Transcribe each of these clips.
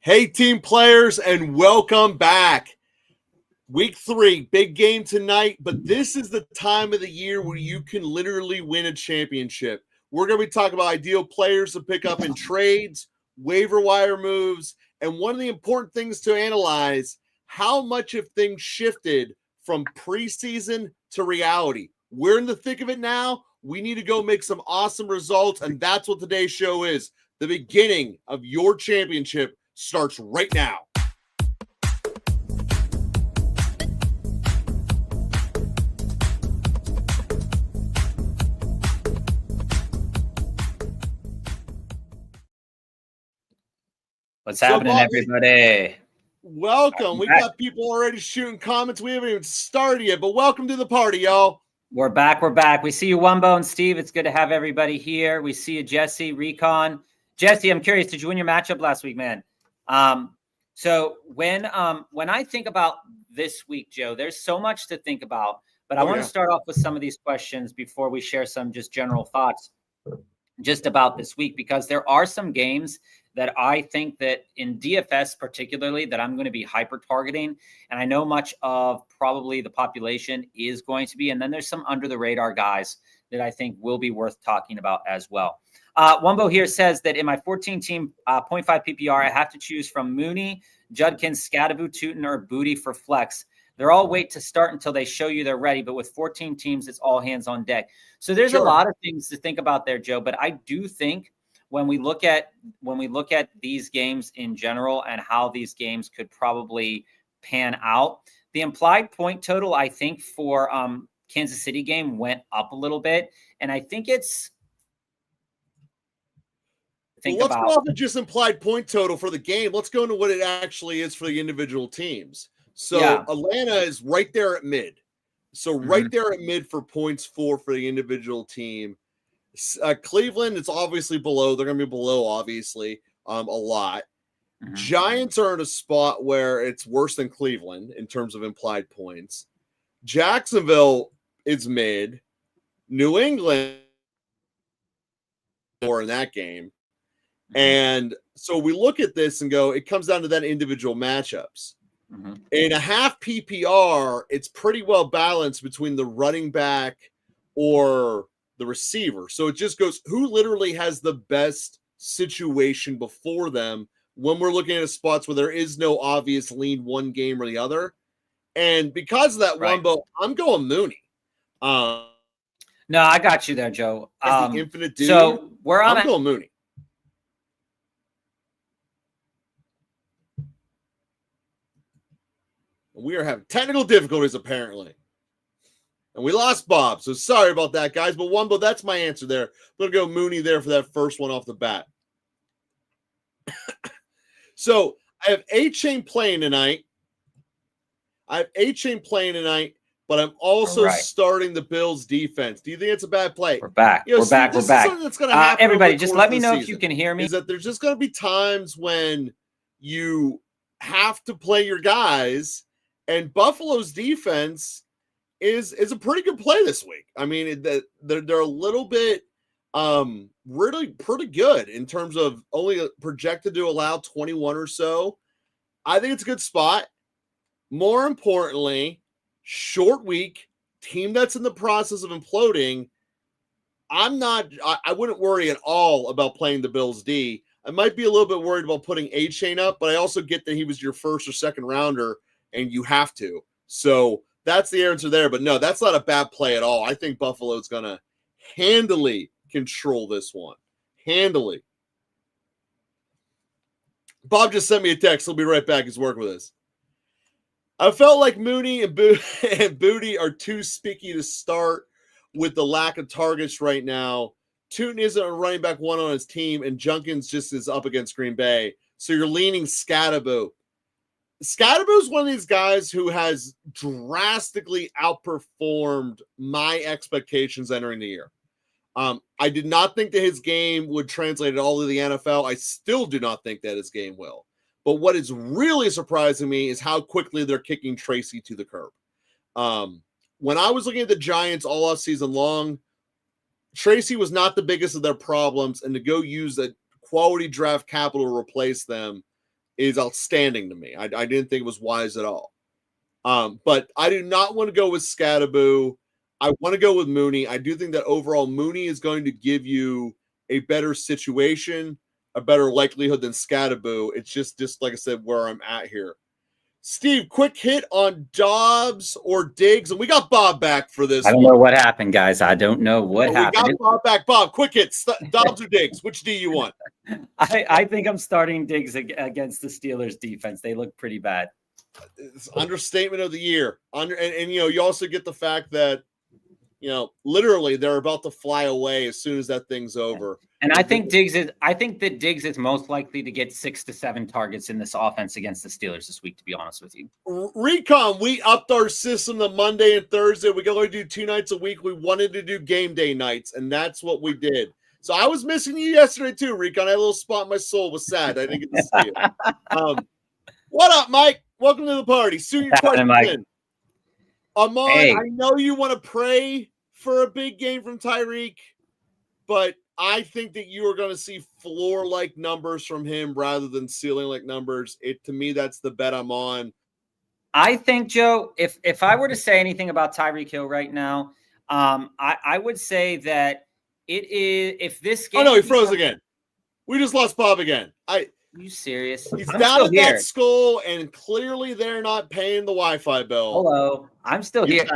Hey, team players, and welcome back. Week 3, big game tonight, but this is the time of the year where you can literally win a championship. We're going to be talking about ideal players to pick up in trades, waiver wire moves, and one of the important things to analyze, how much have things shifted from preseason to reality. We're in the thick of it now. We need to go make some awesome results, and that's what today's show is. The beginning of your championship starts right now. What's happening, everybody? Welcome. We got people already shooting comments. We haven't even started yet, but welcome to the party, y'all. We're back. We're back. We see you, Wumbo and Steve. It's good to have everybody here. We see you, Jesse, Recon. Jesse, I'm curious, did you win your matchup last week, man? So when I think about this week, Joe, there's so much to think about, but I want to start off with some of these questions before we share some just general thoughts just about this week, because there are some games that I think that in DFS particularly that I'm going to be hyper targeting. And I know much of probably the population is going to be, and then there's some under the radar guys that I think will be worth talking about as well. Wumbo here says that in my 14 team 0.5 PPR, I have to choose from Mooney, Judkins, Scadaboo, Tootin, or Booty for flex. They're all wait to start until they show you they're ready. But with 14 teams, it's all hands on deck. So there's a lot of things to think about there, Joe. But I do think when we look at these games in general and how these games could probably pan out, the implied point total, I think, for Kansas City game went up a little bit. And I think it's let's go off of just implied point total for the game. Let's go into what it actually is for the individual teams. So Atlanta is right there at mid. So right there at mid for points for the individual team. Cleveland, it's obviously below. They're going to be below, obviously, a lot. Giants are in a spot where it's worse than Cleveland in terms of implied points. Jacksonville is mid. New England more in that game. And so we look at this and go, it comes down to that individual matchups. In a half PPR, it's pretty well balanced between the running back or the receiver. So it just goes, who literally has the best situation before them when we're looking at spots where there is no obvious lean one game or the other. And because of that, Wumbo, I'm going Mooney. No, I got you there, Joe. The infinite dude. So I'm going Mooney. We are having technical difficulties, apparently. And we lost Bob, so sorry about that, guys. But Wumbo, that's my answer there. I'm going to go Mooney there for that first one off the bat. So I have A-Chain playing tonight. But I'm also starting the Bills' defense. Do you think it's a bad play? We're back. We're back. That's going to happen. Everybody, just let me know if you can hear me. Is that there's just going to be times when you have to play your guys, and Buffalo's defense is a pretty good play this week. I mean, they're a little bit really pretty good in terms of only projected to allow 21 or so. I think it's a good spot. More importantly, short week, team that's in the process of imploding. I wouldn't worry at all about playing the Bills D. I might be a little bit worried about putting A-Chain up, but I also get that he was your first or second rounder and you have to. So that's the answer there. But no, that's not a bad play at all. I think Buffalo's going to handily control this one. Handily. Bob just sent me a text. He'll be right back. He's working with us. I felt like Mooney and Booty are too spiky to start with the lack of targets right now. Tootin isn't a running back one on his team, and Junkins just is up against Green Bay. So you're leaning Scadaboo. Scadaboo is one of these guys who has drastically outperformed my expectations entering the year. I did not think that his game would translate at all to the NFL. I still do not think that his game will. But what is really surprising me is how quickly they're kicking Tracy to the curb. When I was looking at the Giants all off season long, Tracy was not the biggest of their problems, and to go use a quality draft capital to replace them is outstanding to me. I didn't think it was wise at all. But I do not want to go with Scatterboo. I want to go with Mooney. I do think that overall Mooney is going to give you a better situation, a better likelihood than Scatterboo. It's just like I said, where I'm at here. Steve, quick hit on Dobbs or Diggs, and we got Bob back for this. I don't know what happened, guys. I don't know what happened. We got Bob back. Bob, quick hits. Dobbs or Diggs? Which do you want? I think I'm starting Diggs against the Steelers defense. They look pretty bad. It's understatement of the year. And you also get the fact that literally they're about to fly away as soon as that thing's over. And I think that Diggs is most likely to get 6 to 7 targets in this offense against the Steelers this week, to be honest with you. Recon, we upped our system to Monday and Thursday. We can only do 2 nights a week. We wanted to do game day nights, and that's what we did. So I was missing you yesterday too, Recon. I had a little spot in my soul. Was sad. I didn't get to see you. What up, Mike? Welcome to the party. Soon your question in. Amon, hey. I know you want to pray for a big game from Tyreek, but I think that you are going to see floor-like numbers from him rather than ceiling-like numbers. To me, that's the bet I'm on. I think, Joe, if I were to say anything about Tyreek Hill right now, I would say that it is if this game. Oh no, he froze again. We just lost Bob again. Are you serious? He's down at that school, and clearly they're not paying the Wi-Fi bill. Hello, I'm still here.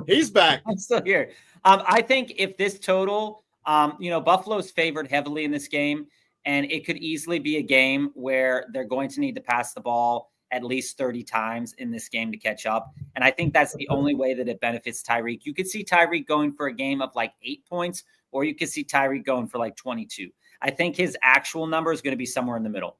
He's back. I'm still here. I think if this total, Buffalo's favored heavily in this game, and it could easily be a game where they're going to need to pass the ball at least 30 times in this game to catch up. And I think that's the only way that it benefits Tyreek. You could see Tyreek going for a game of like 8 points, or you could see Tyreek going for like 22. I think his actual number is going to be somewhere in the middle.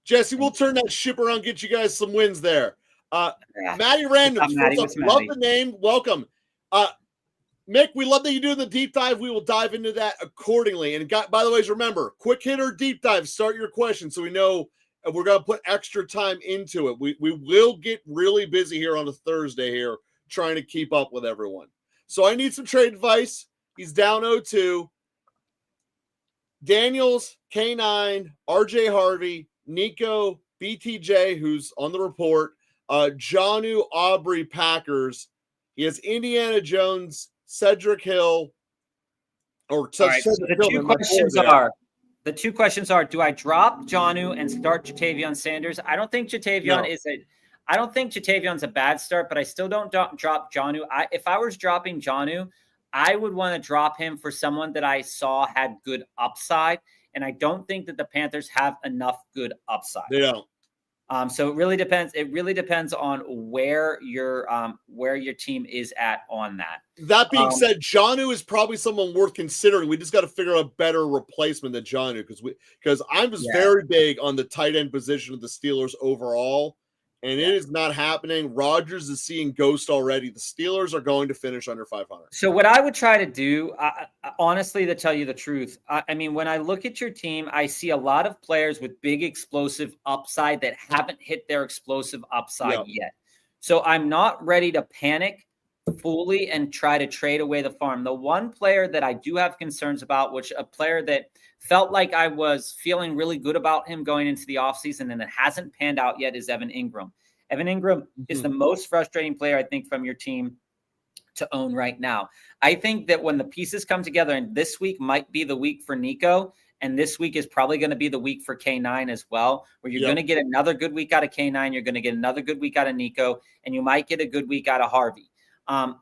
Jesse, we'll turn that ship around, get you guys some wins there. Matty Random, love the name. Welcome. Mick, we love that you're doing the deep dive. We will dive into that accordingly. And by the way, remember, quick hitter deep dive. Start your question so we know we're going to put extra time into it. We will get really busy here on a Thursday here trying to keep up with everyone. So I need some trade advice. He's down 0-2. Daniels, K9, RJ Harvey, Nico, BTJ, who's on the report, Jonnu, Aubrey, Packers. He has Indiana Jones, Cedric Hill. The two questions are: do I drop Jonnu and start Jatavion Sanders? I don't think Jatavion's a bad start, but I still don't drop Jonnu. If I was dropping Jonnu, I would want to drop him for someone that I saw had good upside, and I don't think that the Panthers have enough good upside. They don't. So it really depends. It really depends on where your team is at on that. That being said, Jonnu is probably someone worth considering. We just got to figure out a better replacement than Jonnu because I was very big on the tight end position of the Steelers overall, and it is not happening. Rodgers is seeing ghost already. The Steelers are going to finish under 500. So what I would try to do, honestly, to tell you the truth, I mean, when I look at your team, I see a lot of players with big explosive upside that haven't hit their explosive upside yet. So I'm not ready to panic fully and try to trade away the farm. The one player that I do have concerns about, which a player that felt like I was feeling really good about him going into the offseason and it hasn't panned out yet, is Evan Ingram. Evan Ingram is the most frustrating player, I think, from your team to own right now. I think that when the pieces come together, and this week might be the week for Nico, and this week is probably going to be the week for K9 as well, where you're going to get another good week out of K9, you're going to get another good week out of Nico, and you might get a good week out of Harvey.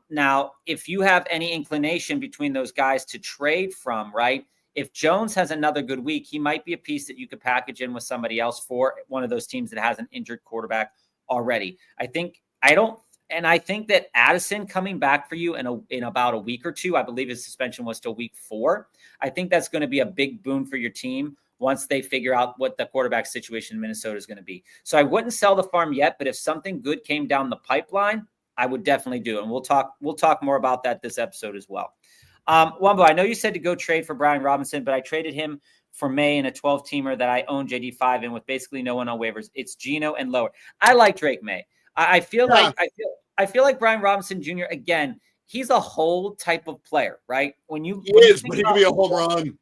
Now, if you have any inclination between those guys to trade from, right, if Jones has another good week, he might be a piece that you could package in with somebody else for one of those teams that has an injured quarterback already. I think that Addison coming back for you in about a week or two, I believe his suspension was till week 4. I think that's going to be a big boon for your team once they figure out what the quarterback situation in Minnesota is going to be. So I wouldn't sell the farm yet, but if something good came down the pipeline, I would definitely do it. And we'll talk more about that this episode as well. Wumbo, I know you said to go trade for Brian Robinson, but I traded him for May in a 12-teamer that I own JD5 in with basically no one on waivers. It's Geno and lower. I like Drake May. I feel like Brian Robinson Jr. again. He's a whole type of player, right? But he can be a home run.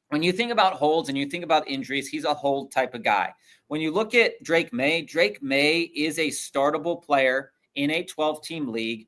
when you think about holds and you think about injuries, he's a hold type of guy. When you look at Drake May is a startable player in a 12-team league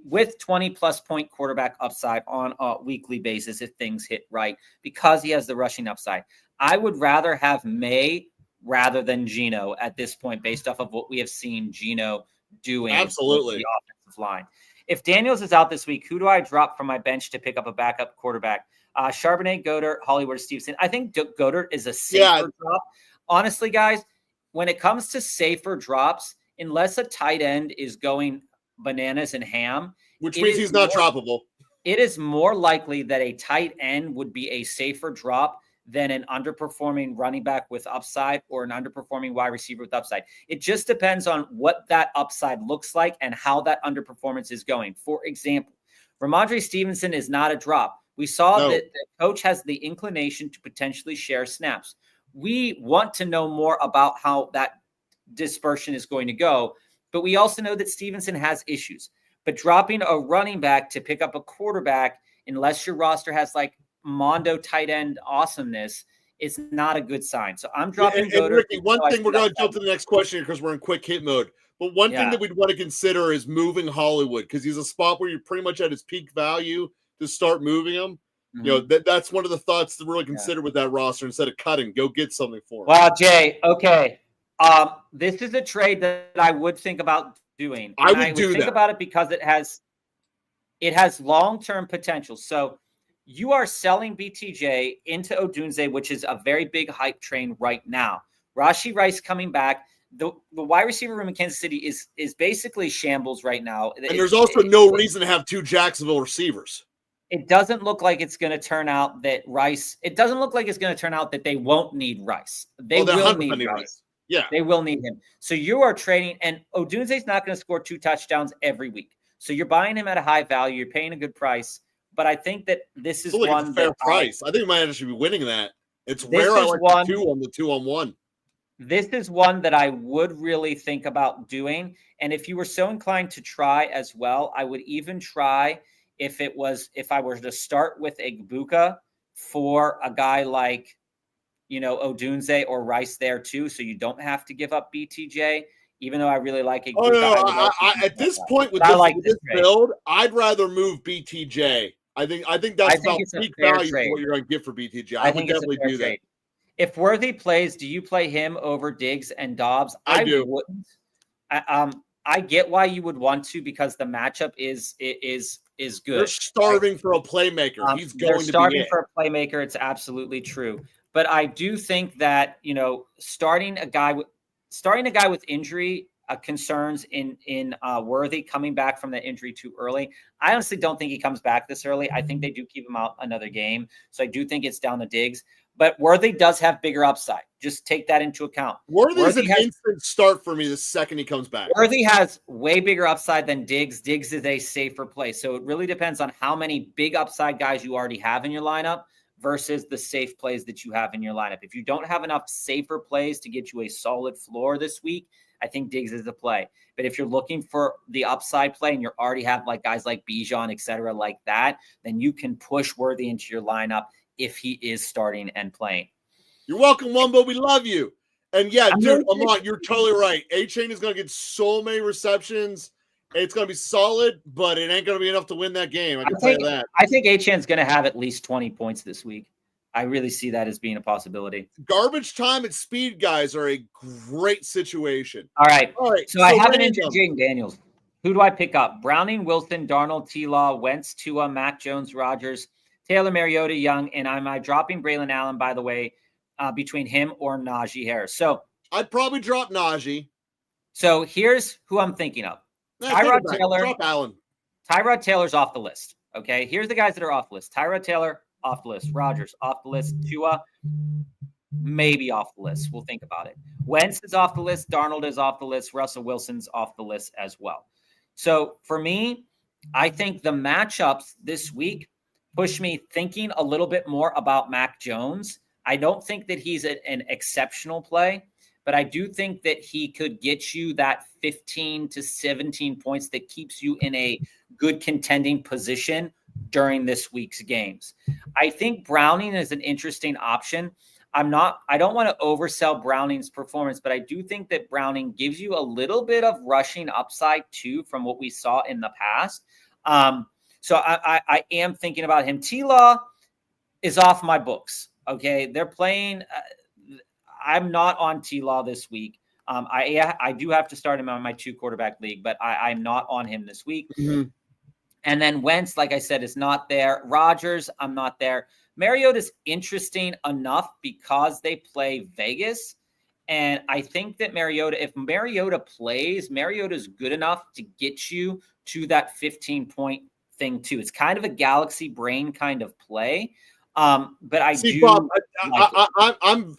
with 20-plus point quarterback upside on a weekly basis if things hit right because he has the rushing upside. I would rather have May rather than Geno at this point based off of what we have seen Geno doing with the offensive line. If Daniels is out this week, who do I drop from my bench to pick up a backup quarterback? Charbonnet, Goddard, Hollywood, Stevenson. I think Goddard is a safer drop. Honestly, guys, when it comes to safer drops, unless a tight end is going bananas and ham, which means he's not droppable. It is more likely that a tight end would be a safer drop than an underperforming running back with upside or an underperforming wide receiver with upside. It just depends on what that upside looks like and how that underperformance is going. For example, Ramondre Stevenson is not a drop. We saw that the coach has the inclination to potentially share snaps. We want to know more about how that dispersion is going to go, but we also know that Stevenson has issues. But dropping a running back to pick up a quarterback, unless your roster has like Mondo tight end awesomeness, it's not a good sign. So I'm dropping Goddard. Ricky, one thing, we're going to jump to the next question because we're in quick hit mode. But one thing that we'd want to consider is moving Hollywood because he's a spot where you're pretty much at his peak value to start moving him. Mm-hmm. You know, that's one of the thoughts to really consider with that roster instead of cutting. Go get something for him. Wow, Jay. Okay. This is a trade that I would think about doing. I would think about it because it has long-term potential. So you are selling BTJ into Odunze, which is a very big hype train right now. Rashee Rice coming back. The wide receiver room in Kansas City is basically shambles right now. And there's also no reason to have two Jacksonville receivers. It doesn't look like it's going to turn out that Rice. It doesn't look like it's going to turn out that they won't need Rice. They will need Rice. Yeah, they will need him. So you are trading, and Odunze's not going to score 2 touchdowns every week. So you're buying him at a high value. You're paying a good price. But I think that this is one a fair price. I think might actually be winning that. It's rare I like the 2-on-1. This is one that I would really think about doing. And if you were so inclined to try as well, I would even try if I were to start with Egbuka for a guy like, Odunze or Rice there too. So you don't have to give up BTJ, even though I really like Egbuka. Oh, no, at this point with this build, I'd rather move BTJ. I think that's about peak value for what you're going to get for BTJ. I would definitely do that. If Worthy plays, do you play him over Diggs and Dobbs? I do. Wouldn't. I get why you would want to because the matchup is good. They're starving for a playmaker. He's going to be starving for a playmaker. It's absolutely true. But I do think that starting a guy with injury concerns in Worthy coming back from that injury too early. I honestly don't think he comes back this early. I think they do keep him out another game. So I do think it's down to Diggs. But Worthy does have bigger upside. Just take that into account. Worthy's an instant start for me the second he comes back. Worthy has way bigger upside than Diggs. Diggs is a safer play. So it really depends on how many big upside guys you already have in your lineup versus the safe plays that you have in your lineup. If you don't have enough safer plays to get you a solid floor this week, I think Diggs is the play. But if you're looking for the upside play and you already have like guys like Bijan, et cetera, like that, then you can push Worthy into your lineup if he is starting and playing. You're welcome, Wumbo. We love you. And yeah, dude, Amon, you're totally right. A-Chain is going to get so many receptions. It's going to be solid, but it ain't going to be enough to win that game. I can tell you that. I think A-Chain's going to have at least 20 points this week. I really see that as being a possibility. Garbage time and speed guys are a great situation. All right. So I have an injured Jaden Daniels. Who do I pick up? Browning, Wilson, Darnold, T-Law, Wentz, Tua, Mac Jones, Rodgers, Taylor, Mariota, Young, and am I dropping Braylon Allen, by the way, between him or Najee Harris? So I'd probably drop Najee. So here's who I'm thinking of. Tyrod Taylor. Drop Allen. Tyrod Taylor's off the list. Okay, here's the guys that are off the list. Tyrod Taylor, off the list. Rodgers, off the list. Tua, maybe off the list. We'll think about it. Wentz is off the list. Darnold is off the list. Russell Wilson's off the list as well. So for me, I think the matchups this week push me thinking a little bit more about Mac Jones. I don't think that he's an exceptional play, but I do think that he could get you that 15 to 17 points that keeps you in a good contending position during this week's games. I think Browning is an interesting option. I don't want to oversell Browning's performance, but I do think that Browning gives you a little bit of rushing upside too from what we saw in the past. So I am thinking about him. T-Law is off my books. Okay. They're playing. I'm not on T-Law this week. I do have to start him on my 2-quarterback league, but I'm not on him this week. Mm-hmm. And then Wentz, like I said, is not there. Rodgers, I'm not there. Mariota is interesting enough because they play Vegas. And I think that if Mariota plays, Mariota is good enough to get you to that 15-point thing too. It's kind of a galaxy brain kind of play. But I see, do. Bob, I'm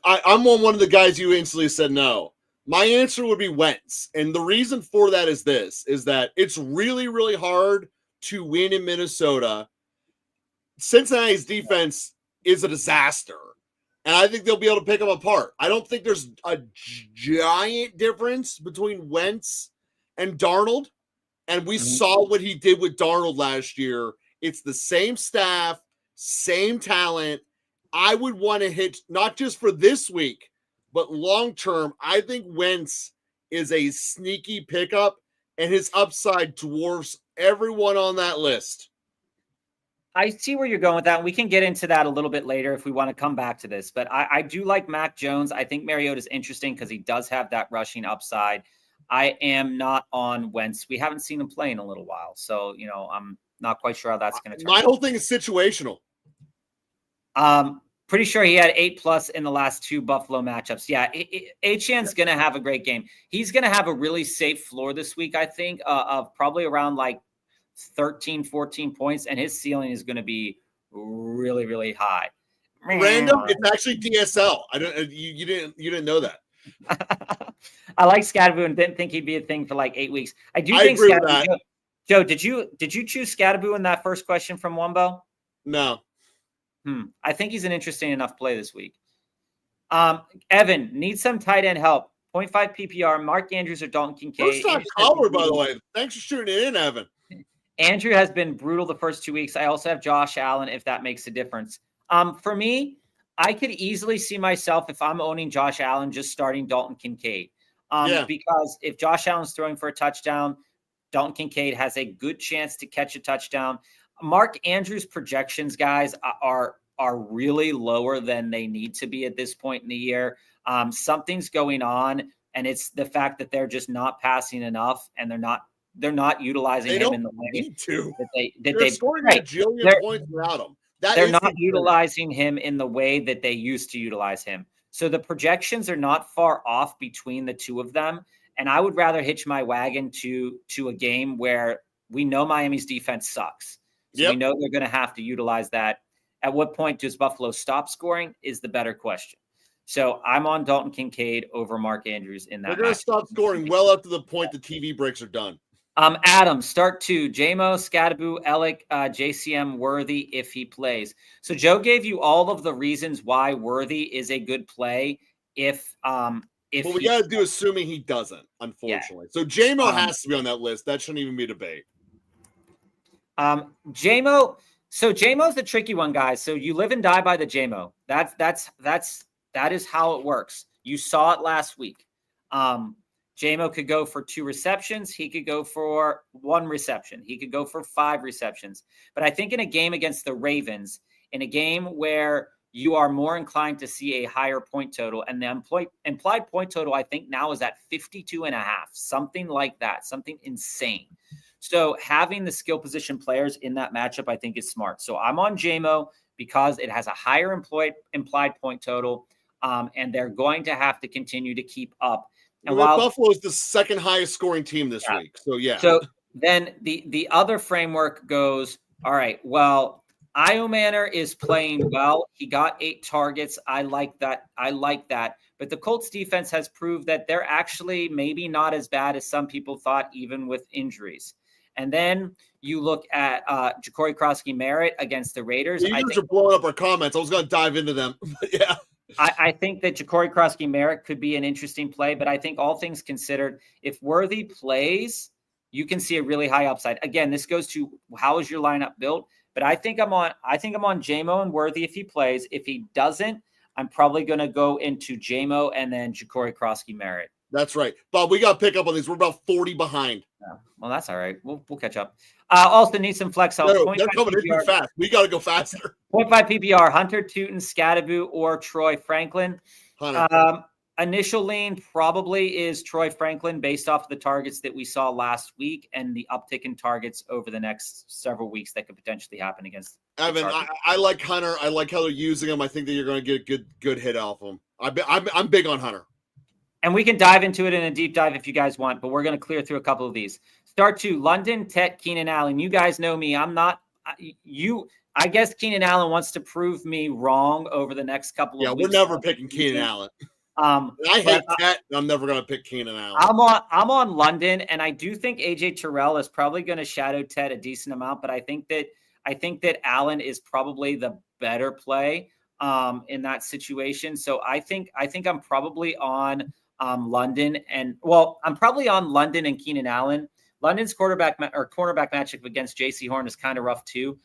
on one of the guys you instantly said no. My answer would be Wentz. And the reason for that is that it's really, really hard to win in Minnesota. Cincinnati's defense is a disaster. And I think they'll be able to pick them apart. I don't think there's a giant difference between Wentz and Darnold. And we saw what he did with Darnold last year. It's the same staff, same talent. I would want to hit, not just for this week, but long-term. I think Wentz is a sneaky pickup, and his upside dwarfs everyone on that list. I see where you're going with that. We can get into that a little bit later if we want to come back to this. But I do like Mac Jones. I think Mariota is interesting because he does have that rushing upside. I am not on Wentz. We haven't seen him play in a little while. So, I'm not quite sure how that's going to turn out. My out. whole thing is situational. Pretty sure he had 8+ in the last 2 Buffalo matchups. Yeah, Achan's going to have a great game. He's going to have a really safe floor this week, I think, of probably around like 13, 14 points, and his ceiling is going to be really, really high. Random, it's actually DSL. You didn't know that. I like Scadaboo and didn't think he'd be a thing for like 8 weeks. I think agree with that. Joe, did you choose Scadaboo in that first question from Wumbo? No. I think he's an interesting enough play this week. Evan needs some tight end help. 0.5 PPR. Mark Andrews or Dalton Kincaid. First time caller, by the way. Thanks for shooting it in, Evan. Andrew has been brutal the first 2 weeks. I also have Josh Allen, if that makes a difference. For me, I could easily see myself, if I'm owning Josh Allen, just starting Dalton Kincaid. Because if Josh Allen's throwing for a touchdown, Dalton Kincaid has a good chance to catch a touchdown. Mark Andrews' projections, guys, are really lower than they need to be at this point in the year. Something's going on, and it's the fact that they're just not passing enough, and they're not utilizing him in the way that they scoring a jillion points without him. They're not utilizing him in the way that they used to utilize him. So the projections are not far off between the two of them. And I would rather hitch my wagon to a game where we know Miami's defense sucks. So we know they're going to have to utilize that. At what point does Buffalo stop scoring is the better question. So I'm on Dalton Kincaid over Mark Andrews in that. They're going to stop scoring well up to the point the TV breaks are done. Adam, start 2. JMO, Scadaboo, Ellick, JCM, Worthy if he plays. So Joe gave you all of the reasons why Worthy is a good play if what we got to do assuming he doesn't, unfortunately. Yeah. So JMO has to be on that list. That shouldn't even be a debate. JMO. So JMO's the tricky one, guys. So you live and die by the JMO. That is how it works. You saw it last week. JMO could go for 2 receptions. He could go for 1 reception. He could go for 5 receptions. But I think in a game against the Ravens, in a game where you are more inclined to see a higher point total, and the implied point total, I think now is at 52.5, something like that, something insane. So having the skill position players in that matchup, I think is smart. So I'm on JMO because it has a higher implied point total, and they're going to have to continue to keep up. And while Buffalo is the second highest scoring team this week. So, yeah. So then the other framework goes, all right, well, Io Manor is playing well. He got 8 targets. I like that. But the Colts defense has proved that they're actually maybe not as bad as some people thought, even with injuries. And then you look at Ja'Cory Krosky-Merritt against the Raiders. You guys are blowing up our comments. I was going to dive into them. But yeah. I think that Ja'Cory Krosky-Merritt could be an interesting play, but I think all things considered, if Worthy plays, you can see a really high upside. Again, this goes to how is your lineup built? But I think I'm on JMO and Worthy if he plays. If he doesn't, I'm probably going to go into JMO and then Ja'Cory Krosky Merritt. That's right. Bob, we got to pick up on these. We're about 40 behind. Yeah. Well, that's all right. We'll catch up. Also need some flex help. No, they're coming in too fast. We got to go faster. 0.5 PPR, Hunter, Tootin, Scadaboo, or Troy Franklin. Hunter. Initial lean probably is Troy Franklin based off of the targets that we saw last week and the uptick in targets over the next several weeks that could potentially happen against Evan. I like Hunter. I like how they're using him. I think that you're going to get a good hit off him. I'm big on Hunter. And we can dive into it in a deep dive if you guys want, but we're going to clear through a couple of these. Start 2, London, Tet, Keenan Allen. You guys know me. I'm not you. I guess Keenan Allen wants to prove me wrong over the next couple of weeks. Yeah, we're never picking Keenan Allen. I hate Tet. I'm never going to pick Keenan Allen. I'm on London, and I do think AJ Terrell is probably going to shadow Tet a decent amount, but I think that Allen is probably the better play in that situation. So I think I'm probably on London, and I'm probably on London and Keenan Allen. London's cornerback matchup against JC Horn is kind of rough too.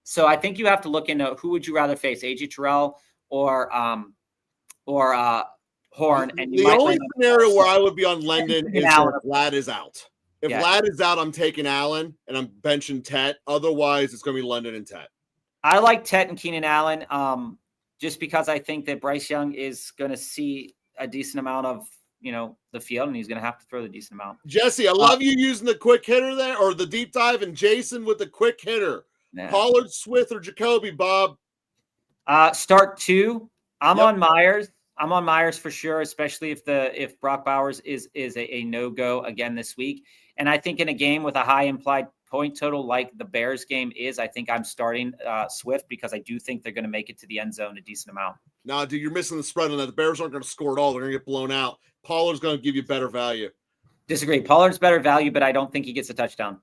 So I think you have to look into who would you rather face, AJ Terrell or Horn. And the only scenario where I would be on London is if Vlad is out. If Vlad is out, I'm taking Allen and I'm benching Tet. Otherwise, it's going to be London and Tet. I like Tet and Keenan Allen just because I think that Bryce Young is going to see a decent amount of the field, and he's going to have to throw the decent amount. Jesse, I love you using the quick hitter there, or the deep dive, and Jason with the quick hitter. Nah. Pollard, Swift, or Jacoby, Bob? Start 2. I'm on Myers. I'm on Myers for sure, especially if Brock Bowers is a no-go again this week. And I think in a game with a high implied point total like the Bears game is, I think I'm starting Swift because I do think they're going to make it to the end zone a decent amount. No, dude, you're missing the spread on that. The Bears aren't going to score at all. They're going to get blown out. Pollard's going to give you better value. Disagree. Pollard's better value, but I don't think he gets a touchdown.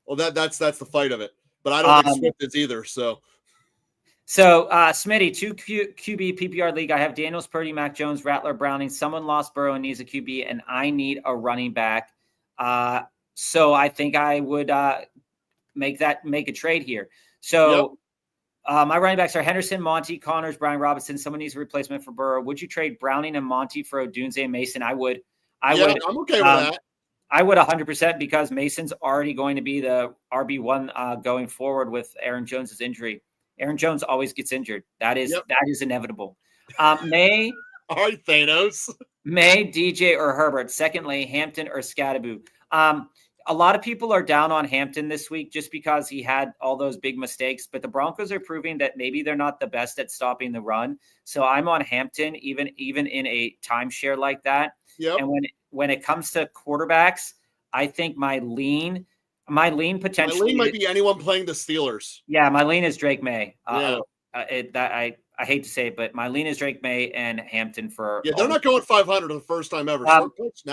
Well, that's the fight of it. But I don't think Swift is either. So Smitty, 2 QB PPR league. I have Daniels, Purdy, Mac Jones, Rattler, Browning. Someone lost Burrow and needs a QB, and I need a running back. So I think I would make a trade here. So my running backs are Henderson, Monty, Connors, Brian Robinson. Someone needs a replacement for Burrow. Would you trade Browning and Monty for Odunze and Mason? I would. I'm okay with that. I would 100% because Mason's already going to be the RB1 going forward with Aaron Jones's injury. Aaron Jones always gets injured. That is inevitable. May all right, Thanos. May, DJ, or Herbert. Secondly, Hampton or Scadaboo. A lot of people are down on Hampton this week just because he had all those big mistakes, but the Broncos are proving that maybe they're not the best at stopping the run. So I'm on Hampton, even in a timeshare like that. Yep. And when it comes to quarterbacks, I think my lean potentially. My lean might be anyone playing the Steelers. Yeah, my lean is Drake May. I hate to say it, but my lean is Drake May and Hampton for. Yeah, they're not going 500 for the first time ever.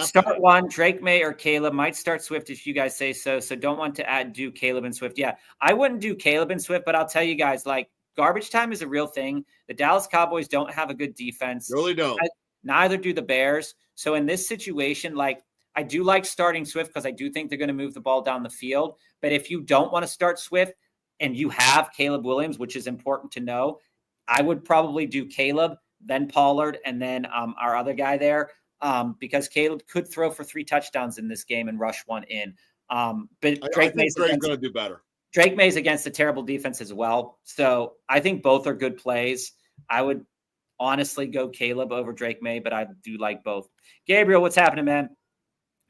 Start 1, Drake May or Caleb. Might start Swift if you guys say so. So don't want to do Caleb and Swift. Yeah, I wouldn't do Caleb and Swift, but I'll tell you guys, like, garbage time is a real thing. The Dallas Cowboys don't have a good defense. They really don't. Neither do the Bears. So in this situation, like, I do like starting Swift because I do think they're going to move the ball down the field. But if you don't want to start Swift and you have Caleb Williams, which is important to know, I would probably do Caleb, then Pollard, and then our other guy there because Caleb could throw for 3 touchdowns in this game and rush 1 in. But Drake May's going to do better. Drake May's against a terrible defense as well. So I think both are good plays. I would honestly go Caleb over Drake May, but I do like both. Gabriel, what's happening, man?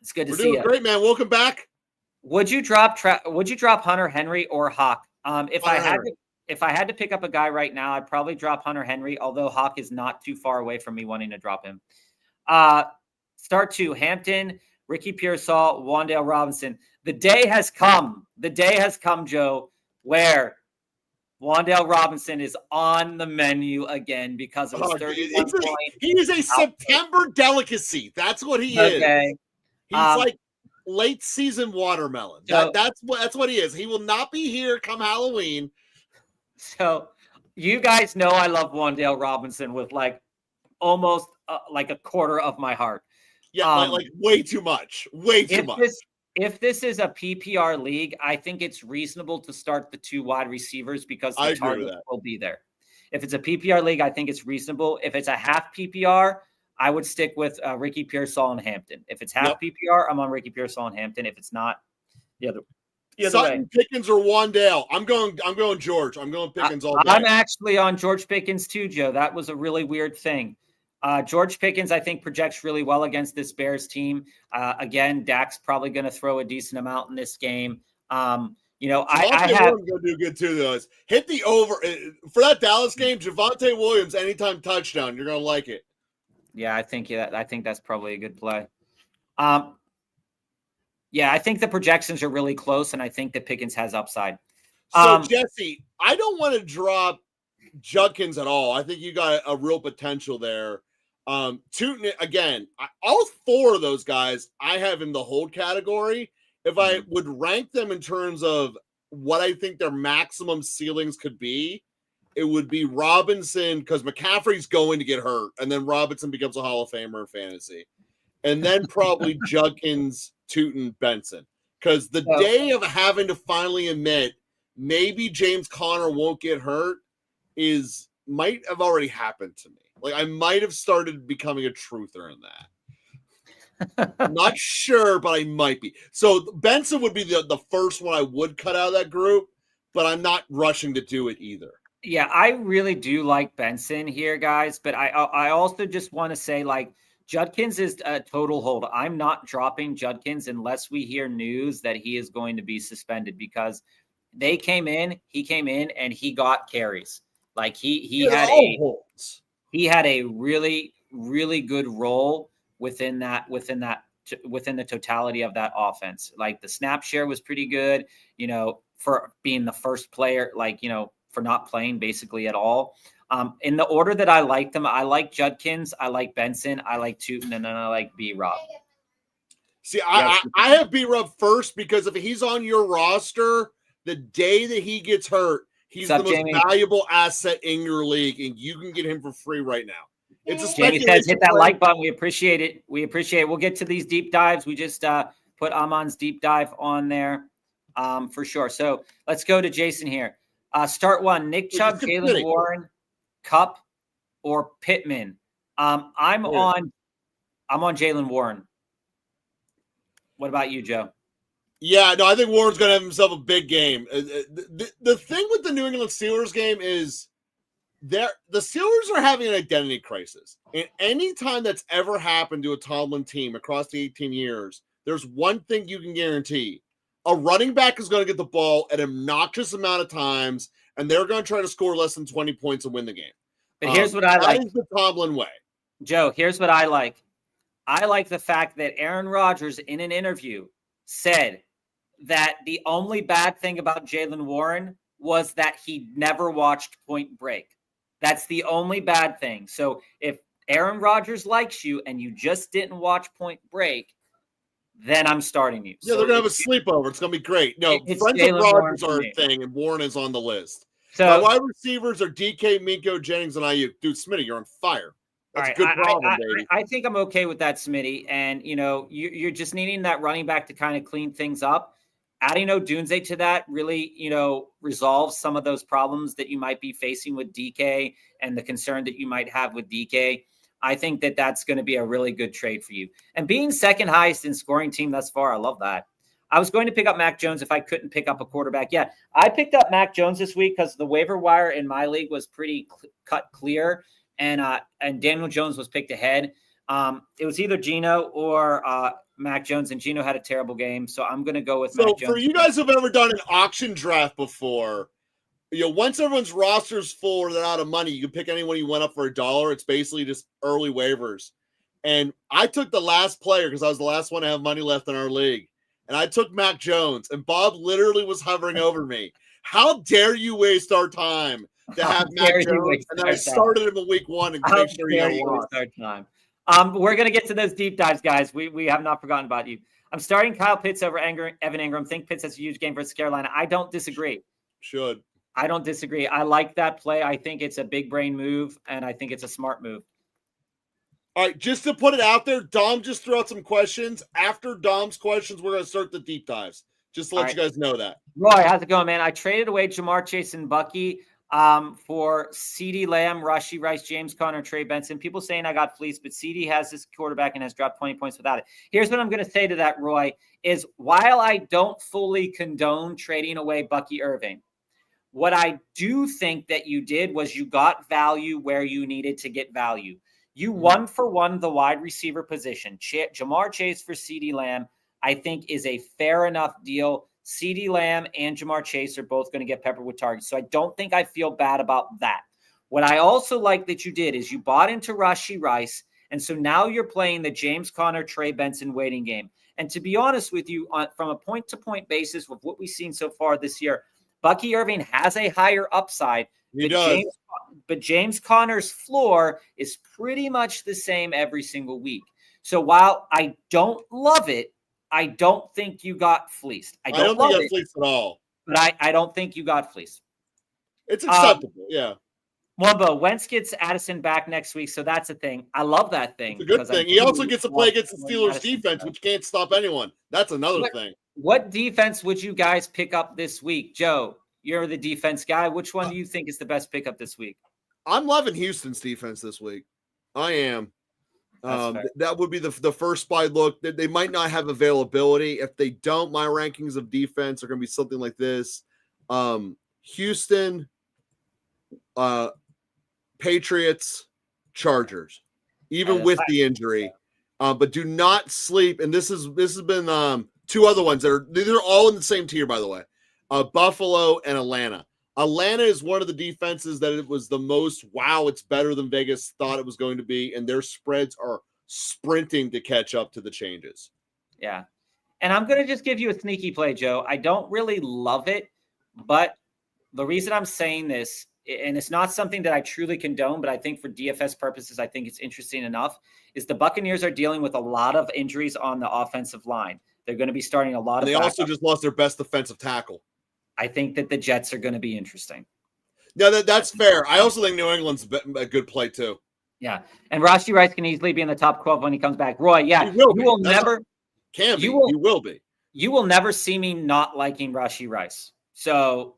It's good to see you. We're doing great, man. Welcome back. Would you drop Hunter Henry or Hawk? If I had to pick up a guy right now, I'd probably drop Hunter Henry, although Hawk is not too far away from me wanting to drop him. Start 2, Hampton, Ricky Pearsall, Wan'Dale Robinson. The day has come. The day has come, Joe, where Wan'Dale Robinson is on the menu again because of his 31 point. He is a September delicacy. That's what he is. He's like late season watermelon. That's what he is. He will not be here come Halloween. So you guys know I love Wan'Dale Robinson with like almost like a quarter of my heart. Yeah, like way too much. Way too much. If this is a PPR league, I think it's reasonable to start the 2 wide receivers because the target will be there. If it's a PPR league, I think it's reasonable. If it's a half PPR, I would stick with Ricky Pearsall and Hampton. If it's half PPR, I'm on Ricky Pearsall and Hampton. If it's not, the other Sutton, way. Pickens, or Wandale. I'm going George. I'm going Pickens all day. I'm actually on George Pickens too, Joe. That was a really weird thing. George Pickens, I think, projects really well against this Bears team. Again, Dak's probably going to throw a decent amount in this game. I have going to do good too. Though, hit the over for that Dallas game. Javonte Williams, anytime touchdown, you're going to like it. Yeah, I think that's probably a good play. Yeah, I think the projections are really close, and I think that Pickens has upside. So, Jesse, I don't want to drop Judkins at all. I think you got a real potential there. Tootin, again, all 4 of those guys I have in the hold category. If I would rank them in terms of what I think their maximum ceilings could be, it would be Robinson, because McCaffrey's going to get hurt, and then Robinson becomes a Hall of Famer in fantasy. And then probably Judkins, Tootin, Benson. Because the day of having to finally admit maybe James Conner won't get hurt might have already happened to me. Like, I might have started becoming a truther in that. I'm not sure, but I might be. So Benson would be the first one I would cut out of that group, but I'm not rushing to do it either. Yeah, I really do like Benson here, guys. But I also just want to say, like, Judkins is a total hold. I'm not dropping Judkins unless we hear news that he is going to be suspended, because he came in and he got carries. Like he had a really, really good role within the totality of that offense. Like, the snap share was pretty good, for being the first player, for not playing basically at all. In the order that I like them, I like Judkins, I like Benson, I like Tootin, and then I like B-Rob. See, I have B-Rob first, because if he's on your roster, the day that he gets hurt, he's the most valuable asset in your league, and you can get him for free right now. It's a Jamie says, hit that like button. We appreciate it. We'll get to these deep dives. We just put Amon's deep dive on there for sure. So let's go to Jason here. Start 1, Nick Chubb, Jalen Warren, Kupp, or Pittman. I'm on Jalen Warren. What about you, Joe? Yeah, no, I think Warren's going to have himself a big game. The thing with the New England Steelers game is the Steelers are having an identity crisis. And any time that's ever happened to a Tomlin team across the 18 years, there's one thing you can guarantee. A running back is going to get the ball an obnoxious amount of times, and they're going to try to score less than 20 points and win the game. But here's what I like. That is the Tomlin way. Joe, here's what I like. I like the fact that Aaron Rodgers, in an interview, said that the only bad thing about Jalen Warren was that he never watched Point Break. That's the only bad thing. So if Aaron Rodgers likes you and you just didn't watch Point Break, then I'm starting you. Yeah, so they're going to have a sleepover. It's going to be great. No, friends of Rodgers are a thing, and Warren is on the list. So my wide receivers are DK, Minko, Jennings, and Ayuk. Dude, Smitty, you're on fire. That's a good problem, baby. I think I'm okay with that, Smitty. And, you're just needing that running back to kind of clean things up. Adding Odunze to that really, resolves some of those problems that you might be facing with DK and the concern that you might have with DK. I think that that's going to be a really good trade for you. And being second highest in scoring team thus far, I love that. I was going to pick up Mac Jones if I couldn't pick up a quarterback. Yeah, I picked up Mac Jones this week because the waiver wire in my league was pretty cut clear, and Daniel Jones was picked ahead. It was either Geno or Mac Jones, and Geno had a terrible game, so I'm going to go with Mac Jones. So for you guys who've ever done an auction draft before, once everyone's roster's full or they're out of money, you can pick anyone you want up for $1. It's basically just early waivers. And I took the last player because I was the last one to have money left in our league. And I took Mac Jones, and Bob literally was hovering over me. How dare you waste our time to have Mac Jones? And then I started him in week 1 and make sure you lost our time. We're going to get to those deep dives, guys. We have not forgotten about you. I'm starting Kyle Pitts over Evan Ingram. Think Pitts has a huge game versus Carolina. I don't disagree. I don't disagree. I like that play. I think it's a big brain move, and I think it's a smart move. All right, just to put it out there, Dom just threw out some questions. After Dom's questions, we're going to start the deep dives. Just to let you guys know that. Roy, how's it going, man? I traded away Jamar Chase and Bucky for CeeDee Lamb, Rashee Rice, James Conner, Trey Benson. People saying I got fleeced, but CeeDee has this quarterback and has dropped 20 points without it. Here's what I'm going to say to that, Roy, is while I don't fully condone trading away Bucky Irving, what I do think that you did was you got value where you needed to get value. You one for one the wide receiver position. Jamar Chase for CeeDee Lamb, I think, is a fair enough deal. CeeDee Lamb and Jamar Chase are both going to get peppered with targets. So I don't think I feel bad about that. What I also like that you did is you bought into Rashee Rice. And so now you're playing the James Conner, Trey Benson waiting game. And to be honest with you, from a point-to-point basis with what we've seen so far this year, Bucky Irving has a higher upside. He does. But James Conner's floor is pretty much the same every single week. So while I don't love it, I don't think you got fleeced. I don't think you got fleeced at all. But I don't think you got fleeced. It's acceptable, yeah. Wumbo, Wentz gets Addison back next week, so that's a thing. I love that thing. It's a good thing. He also gets to play against the Steelers defense, which can't stop anyone. That's another thing. What defense would you guys pick up this week? Joe, you're the defense guy. Which one do you think is the best pickup this week? I'm loving Houston's defense this week. I am. That would be the first spy look. They might not have availability. If they don't, my rankings of defense are going to be something like this. Houston, Patriots, Chargers, even with the injury. But do not sleep. And this has been two other ones these are all in the same tier, by the way. Buffalo and Atlanta. Atlanta is one of the defenses that it was the most, wow, it's better than Vegas thought it was going to be, and their spreads are sprinting to catch up to the changes. Yeah. And I'm going to just give you a sneaky play, Joe. I don't really love it, but the reason I'm saying this, and it's not something that I truly condone, but I think for DFS purposes, I think it's interesting enough, is the Buccaneers are dealing with a lot of injuries on the offensive line. They're going to be starting a lot of. They also just lost their best defensive tackle. I think that the Jets are going to be interesting. No, that's fair. I also think New England's a good play too. Yeah, and Rashee Rice can easily be in the top 12 when he comes back. Roy, yeah, you will never see me not liking Rashee Rice. So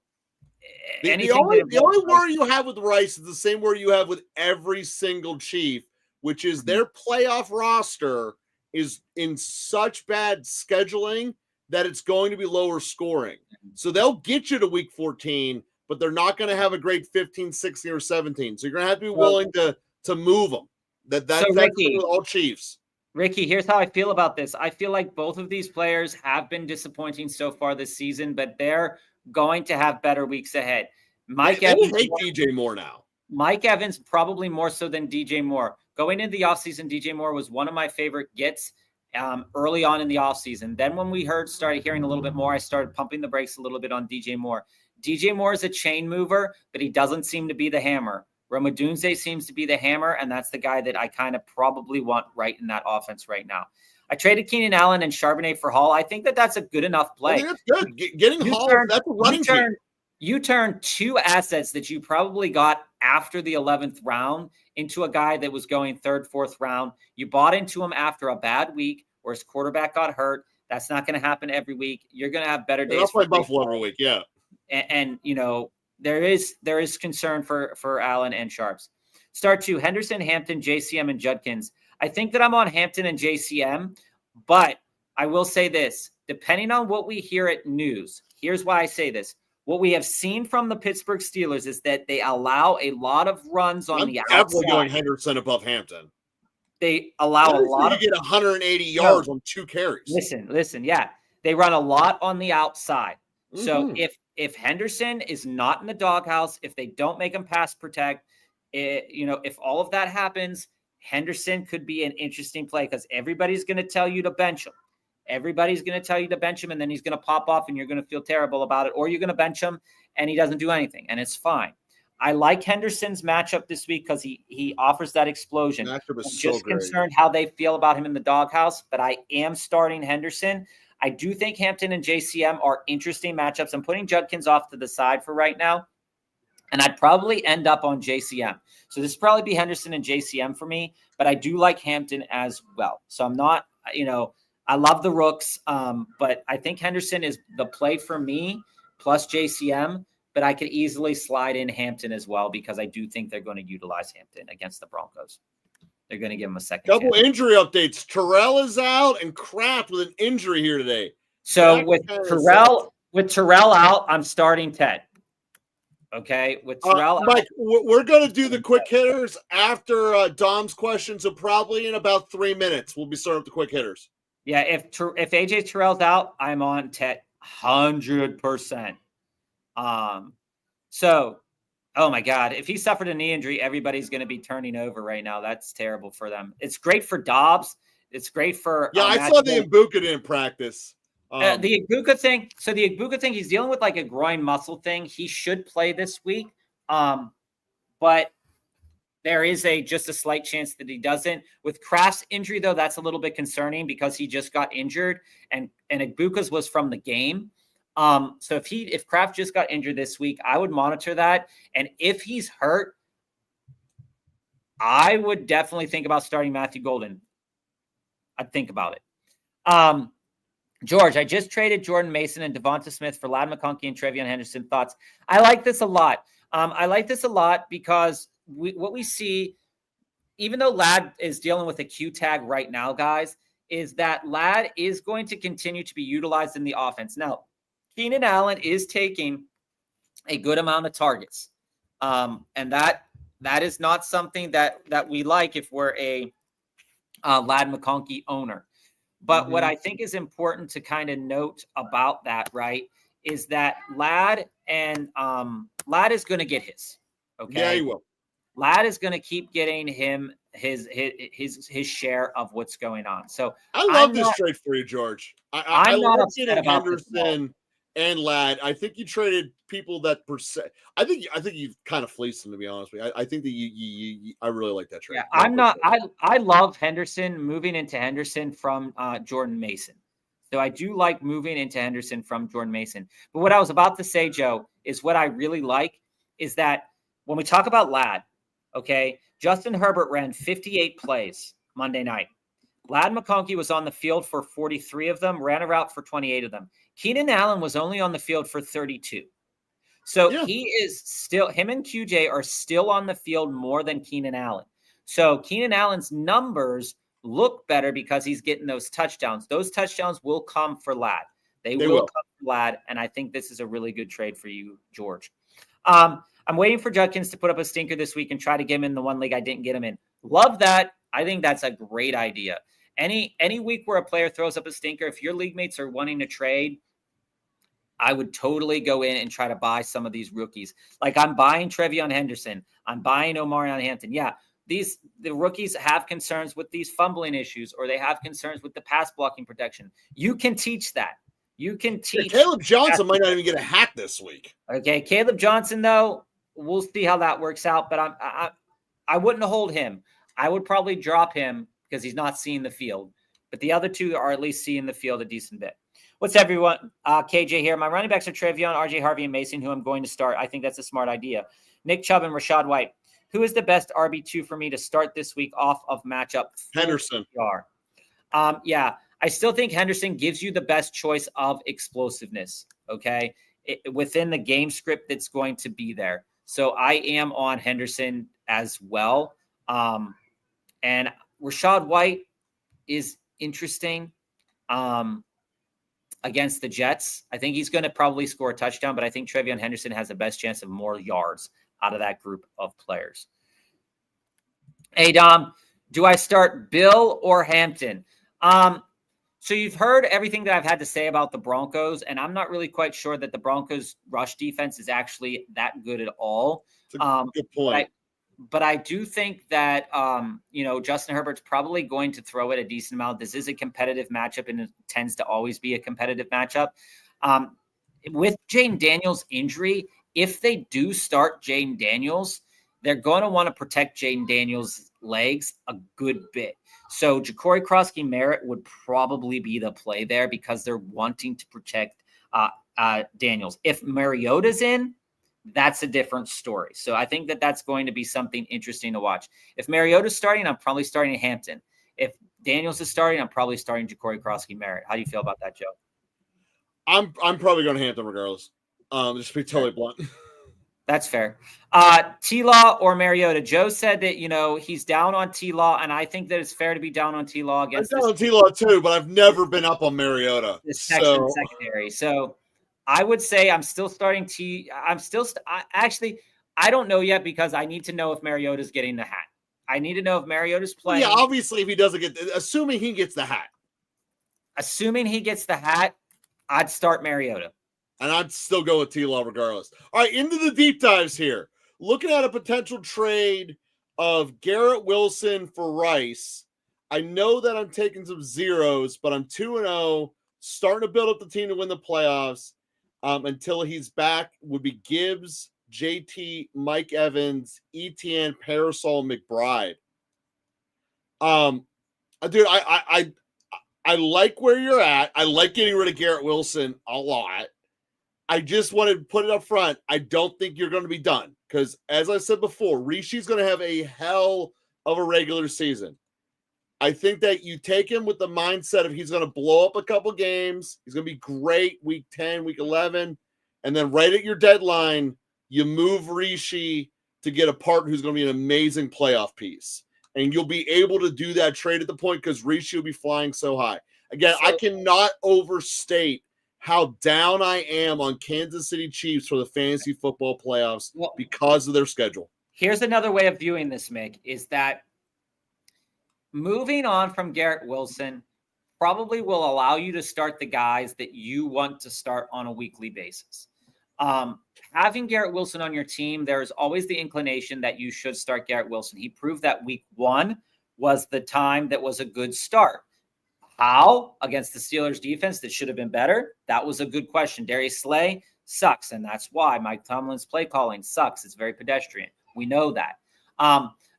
the only worry you have with Rice is the same worry you have with every single Chief, which is their playoff roster is in such bad scheduling that it's going to be lower scoring. So they'll get you to week 14, but they're not going to have a great 15, 16, or 17. So you're going to have to be willing to move them. That's Ricky, with all Chiefs. Ricky, here's how I feel about this. I feel like both of these players have been disappointing so far this season, but they're going to have better weeks ahead. Mike Evans hate DJ Moore now. Mike Evans probably more so than DJ Moore. Going into the offseason, DJ Moore was one of my favorite gets early on in the offseason. Then when we started hearing a little bit more, I started pumping the brakes a little bit on DJ Moore. DJ Moore is a chain mover, but he doesn't seem to be the hammer. Rome Odunze seems to be the hammer, and that's the guy that I kind of probably want right in that offense right now. I traded Keenan Allen and Charbonnet for Hall. I think that that's a good enough play. I think that's good. Getting Hall, that's a running team. You turn two assets that you probably got after the 11th round into a guy that was going third, fourth round. You bought into him after a bad week where his quarterback got hurt. That's not going to happen every week. You're going to have better days. I'll play Buffalo every week, yeah. And you know, there is concern for Allen and Sharps. Start two: Henderson, Hampton, JCM, and Judkins. I think that I'm on Hampton and JCM, but I will say this: depending on what we hear at news, here's why I say this. What we have seen from the Pittsburgh Steelers is that they allow a lot of runs on the outside. I'm definitely going Henderson above Hampton. They allow a lot of get 180 yards on 2 carries. Listen. Yeah, they run a lot on the outside. Mm-hmm. So if Henderson is not in the doghouse, if they don't make him pass protect, if all of that happens, Henderson could be an interesting play because everybody's going to tell you to bench him. Everybody's going to tell you to bench him, and then he's going to pop off, and you're going to feel terrible about it. Or you're going to bench him, and he doesn't do anything, and it's fine. I like Henderson's matchup this week because he offers that explosion. I'm just concerned how they feel about him in the doghouse, but I am starting Henderson. I do think Hampton and JCM are interesting matchups. I'm putting Judkins off to the side for right now. And I'd probably end up on JCM. So this would probably be Henderson and JCM for me, but I do like Hampton as well. So I'm not, I love the Rooks, but I think Henderson is the play for me plus JCM, but I could easily slide in Hampton as well because I do think they're going to utilize Hampton against the Broncos. They're going to give him a second Couple chance. Injury updates. Terrell is out and Kraft with an injury here today. So with Terrell out, I'm starting Ted. Okay, with Terrell, Mike, we're going to do the quick hitters after Dom's questions, so probably in about 3 minutes we'll be starting with the quick hitters. Yeah, if AJ Terrell's out, I'm on Ted 100%. So, oh my God, if he suffered a knee injury, everybody's going to be turning over right now. That's terrible for them. It's great for Dobbs. It's great for I saw the Ibuka didn't practice. The Ibuka thing. So the Ibuka thing, he's dealing with like a groin muscle thing. He should play this week, but there is just a slight chance that he doesn't. With Kraft's injury, though, that's a little bit concerning because he just got injured, and Ibuka's was from the game. So if Kraft just got injured this week, I would monitor that, and if he's hurt, I would definitely think about starting Matthew Golden. I'd think about it. George, I just traded Jordan Mason and Devonta Smith for Ladd McConkey and Trevion Henderson. Thoughts? I like this a lot. I like this a lot because what we see, even though Ladd is dealing with a Q tag right now, guys, is that Ladd is going to continue to be utilized in the offense. Now, Keenan Allen is taking a good amount of targets. And that is not something that we like if we're a Ladd McConkey owner. But what I think is important to kind of note about that, right, is that Ladd is going to get his. Okay. Yeah, he will. Ladd is going to keep getting him his share of what's going on. So I love this trade for you, George. I'm not upset about Henderson and Ladd. I think you traded people that I think you've kind of fleeced them, to be honest with you. I think that I really like that trade. Yeah, I'm not. I love Henderson moving into Henderson from Jordan Mason. So I do like moving into Henderson from Jordan Mason. But what I was about to say, Joe, is what I really like is that when we talk about Ladd, okay, Justin Herbert ran 58 plays Monday night. Ladd McConkey was on the field for 43 of them, ran a route for 28 of them. Keenan Allen was only on the field for 32. So he is still, him and QJ are still on the field more than Keenan Allen. So Keenan Allen's numbers look better because he's getting those touchdowns. Those touchdowns will come for Ladd. They will come for Ladd, and I think this is a really good trade for you, George. I'm waiting for Judkins to put up a stinker this week and try to get him in the one league I didn't get him in. Love that. I think that's a great idea. Any week where a player throws up a stinker, if your league mates are wanting to trade, I would totally go in and try to buy some of these rookies. Like I'm buying Trevion Henderson. I'm buying Omarion Hampton. Yeah, the rookies have concerns with these fumbling issues, or they have concerns with the pass blocking protection. You can teach that. You can teach. Caleb Johnson might not even get a hack this week. Okay, Caleb Johnson, though, we'll see how that works out. But I wouldn't hold him. I would probably drop him because he's not seeing the field. But the other two are at least seeing the field a decent bit. What's everyone? KJ here. My running backs are Trevion, RJ Harvey, and Mason, who I'm going to start. I think that's a smart idea. Nick Chubb and Rachaad White. Who is the best RB2 for me to start this week off of matchup? Henderson. Yeah, I still think Henderson gives you the best choice of explosiveness, okay, within the game script that's going to be there. So I am on Henderson as well. And Rachaad White is interesting against the Jets. I think he's going to probably score a touchdown, but I think Trevion Henderson has the best chance of more yards out of that group of players. Hey, Dom, do I start Bill or Hampton? So you've heard everything that I've had to say about the Broncos, and I'm not really quite sure that the Broncos' rush defense is actually that good at all. Good point. But I do think that, Justin Herbert's probably going to throw it a decent amount. This is a competitive matchup, and it tends to always be a competitive matchup. With Jayden Daniels' injury, if they do start Jayden Daniels, they're going to want to protect Jayden Daniels' legs a good bit. So Ja'Cory Krosky-Merritt would probably be the play there because they're wanting to protect Daniels. If Mariota's in, that's a different story. So I think that that's going to be something interesting to watch. If Mariota's starting, I'm probably starting Hampton. If Daniels is starting, I'm probably starting Ja'Cory Krosky-Merritt. How do you feel about that, Joe? I'm probably going to Hampton regardless. Just to be totally blunt. That's fair. T-Law or Mariota? Joe said that, he's down on T-Law, and I think that it's fair to be down on T-Law against I'm down on T-Law too, but I've never been up on Mariota. This Texan secondary. So I would say I'm still starting I don't know yet because I need to know if Mariota's getting the hat. I need to know if Mariota's playing. Yeah, obviously if he doesn't assuming he gets the hat. Assuming he gets the hat, I'd start Mariota. And I'd still go with T-Law regardless. All right, into the deep dives here. Looking at a potential trade of Garrett Wilson for Rice. I know that I'm taking some zeros, but I'm 2-0, starting to build up the team to win the playoffs. Until he's back, would be Gibbs, JT, Mike Evans, Etienne, Parasol, McBride. Dude, I like where you're at. I like getting rid of Garrett Wilson a lot. I just want to put it up front. I don't think you're going to be done because, as I said before, Rishi's going to have a hell of a regular season. I think that you take him with the mindset of he's going to blow up a couple games. He's going to be great week 10, week 11. And then right at your deadline, you move Rishi to get a partner who's going to be an amazing playoff piece. And you'll be able to do that trade at the point because Rishi will be flying so high. Again, I cannot overstate how down I am on Kansas City Chiefs for the fantasy football playoffs because of their schedule. Here's another way of viewing this, Mick, is that moving on from Garrett Wilson probably will allow you to start the guys that you want to start on a weekly basis. Having Garrett Wilson on your team, there's always the inclination that you should start Garrett Wilson. He proved that week 1 was the time that was a good start. How? Against the Steelers defense that should have been better? That was a good question. Darius Slay sucks, and that's why Mike Tomlin's play calling sucks. It's very pedestrian. We know that.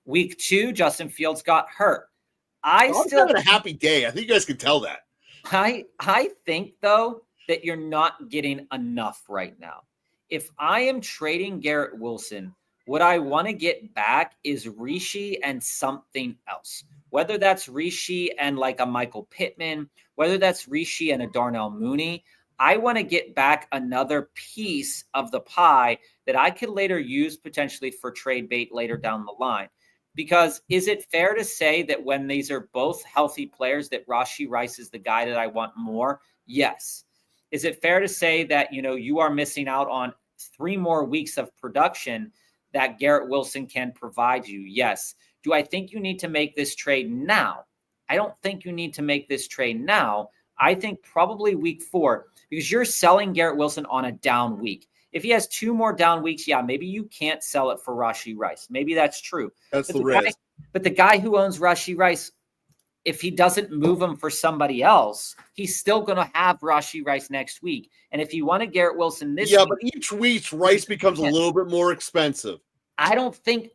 Week 2, Justin Fields got hurt. I'm having a happy day. I think you guys can tell that. I think, though, that you're not getting enough right now. If I am trading Garrett Wilson, what I want to get back is Rishi and something else. Whether that's Rishi and like a Michael Pittman, whether that's Rishi and a Darnell Mooney, I want to get back another piece of the pie that I could later use potentially for trade bait later down the line. Because is it fair to say that when these are both healthy players that Rashee Rice is the guy that I want more? Yes. Is it fair to say that, you are missing out on 3 more weeks of production that Garrett Wilson can provide you? Yes. Do I think you need to make this trade now? I don't think you need to make this trade now. I think probably week 4 because you're selling Garrett Wilson on a down week. If he has 2 more down weeks, maybe you can't sell it for Rashee Rice. Maybe that's true. That's the risk. But the guy who owns Rashee Rice, if he doesn't move him for somebody else, he's still going to have Rashee Rice next week. And if you wanted Garrett Wilson this week, but each week Rice becomes a little bit more expensive. I don't think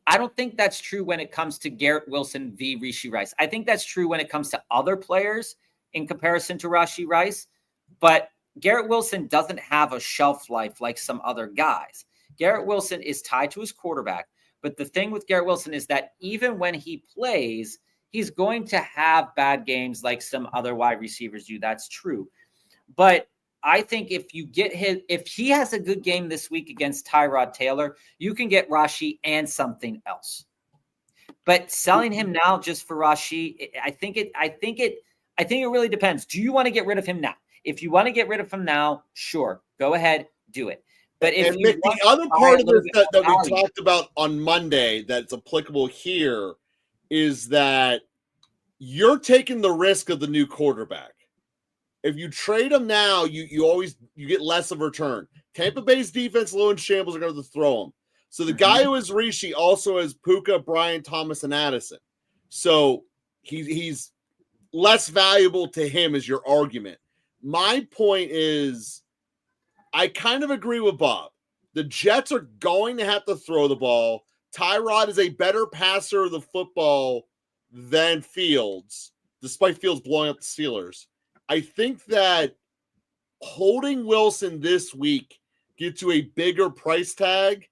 that's true when it comes to Garrett Wilson v. Rashee Rice. I think that's true when it comes to other players in comparison to Rashee Rice. But Garrett Wilson doesn't have a shelf life like some other guys. Garrett Wilson is tied to his quarterback. But the thing with Garrett Wilson is that even when he plays, he's going to have bad games like some other wide receivers do. That's true. But I think if he has a good game this week against Tyrod Taylor, you can get Rashee and something else. But selling him now just for Rashee, I think it really depends. Do you want to get rid of him now? If you want to get rid of him now, sure, go ahead, do it. But if the other part of this that we talked about on Monday that's applicable here is that you're taking the risk of the new quarterback. If you trade him now, you get less of a return. Tampa Bay's defense, low in shambles, are going to throw him. So the guy who is Rishi also has Puka, Brian, Thomas, and Addison. So he's less valuable to him is your argument. My point is, I kind of agree with Bob. The Jets are going to have to throw the ball. Tyrod is a better passer of the football than Fields, despite Fields blowing up the Steelers. I think that holding Wilson this week gets you a bigger price tag,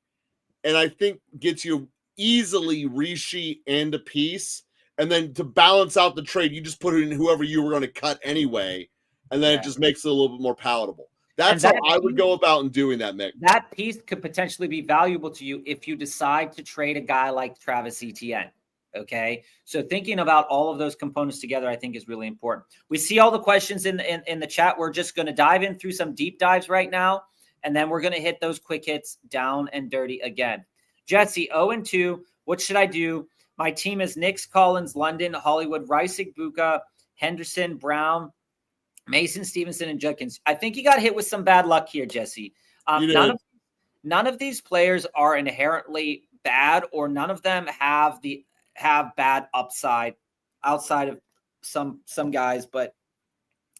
and I think gets you easily resheet and a piece. And then to balance out the trade, you just put it in whoever you were going to cut anyway, and then it just makes it a little bit more palatable. That's how I would go about in doing that, Mick. That piece could potentially be valuable to you if you decide to trade a guy like Travis Etienne. Okay. So thinking about all of those components together, I think is really important. We see all the questions in the chat. We're just going to dive in through some deep dives right now. And then we're going to hit those quick hits down and dirty again. Jesse, 0-2. What should I do? My team is Knicks, Collins, London, Hollywood, Rice, Igbuka, Henderson, Brown, Mason, Stevenson, and Judkins. I think you got hit with some bad luck here, Jesse. None of these players are inherently bad, or none of them have bad upside outside of some guys. But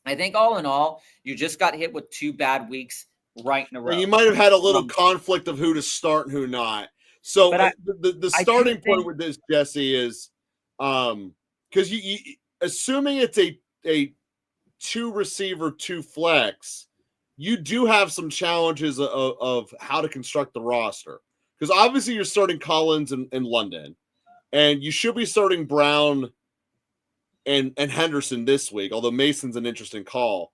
I think all in all, you just got hit with 2 bad weeks right in a row. And you might have had a little conflict of who to start and who not. So the starting point with this, Jesse, is because you assuming it's a 2 receiver, 2 flex, you do have some challenges of how to construct the roster. Because obviously you're starting Collins in London, and you should be starting Brown and Henderson this week, although Mason's an interesting call.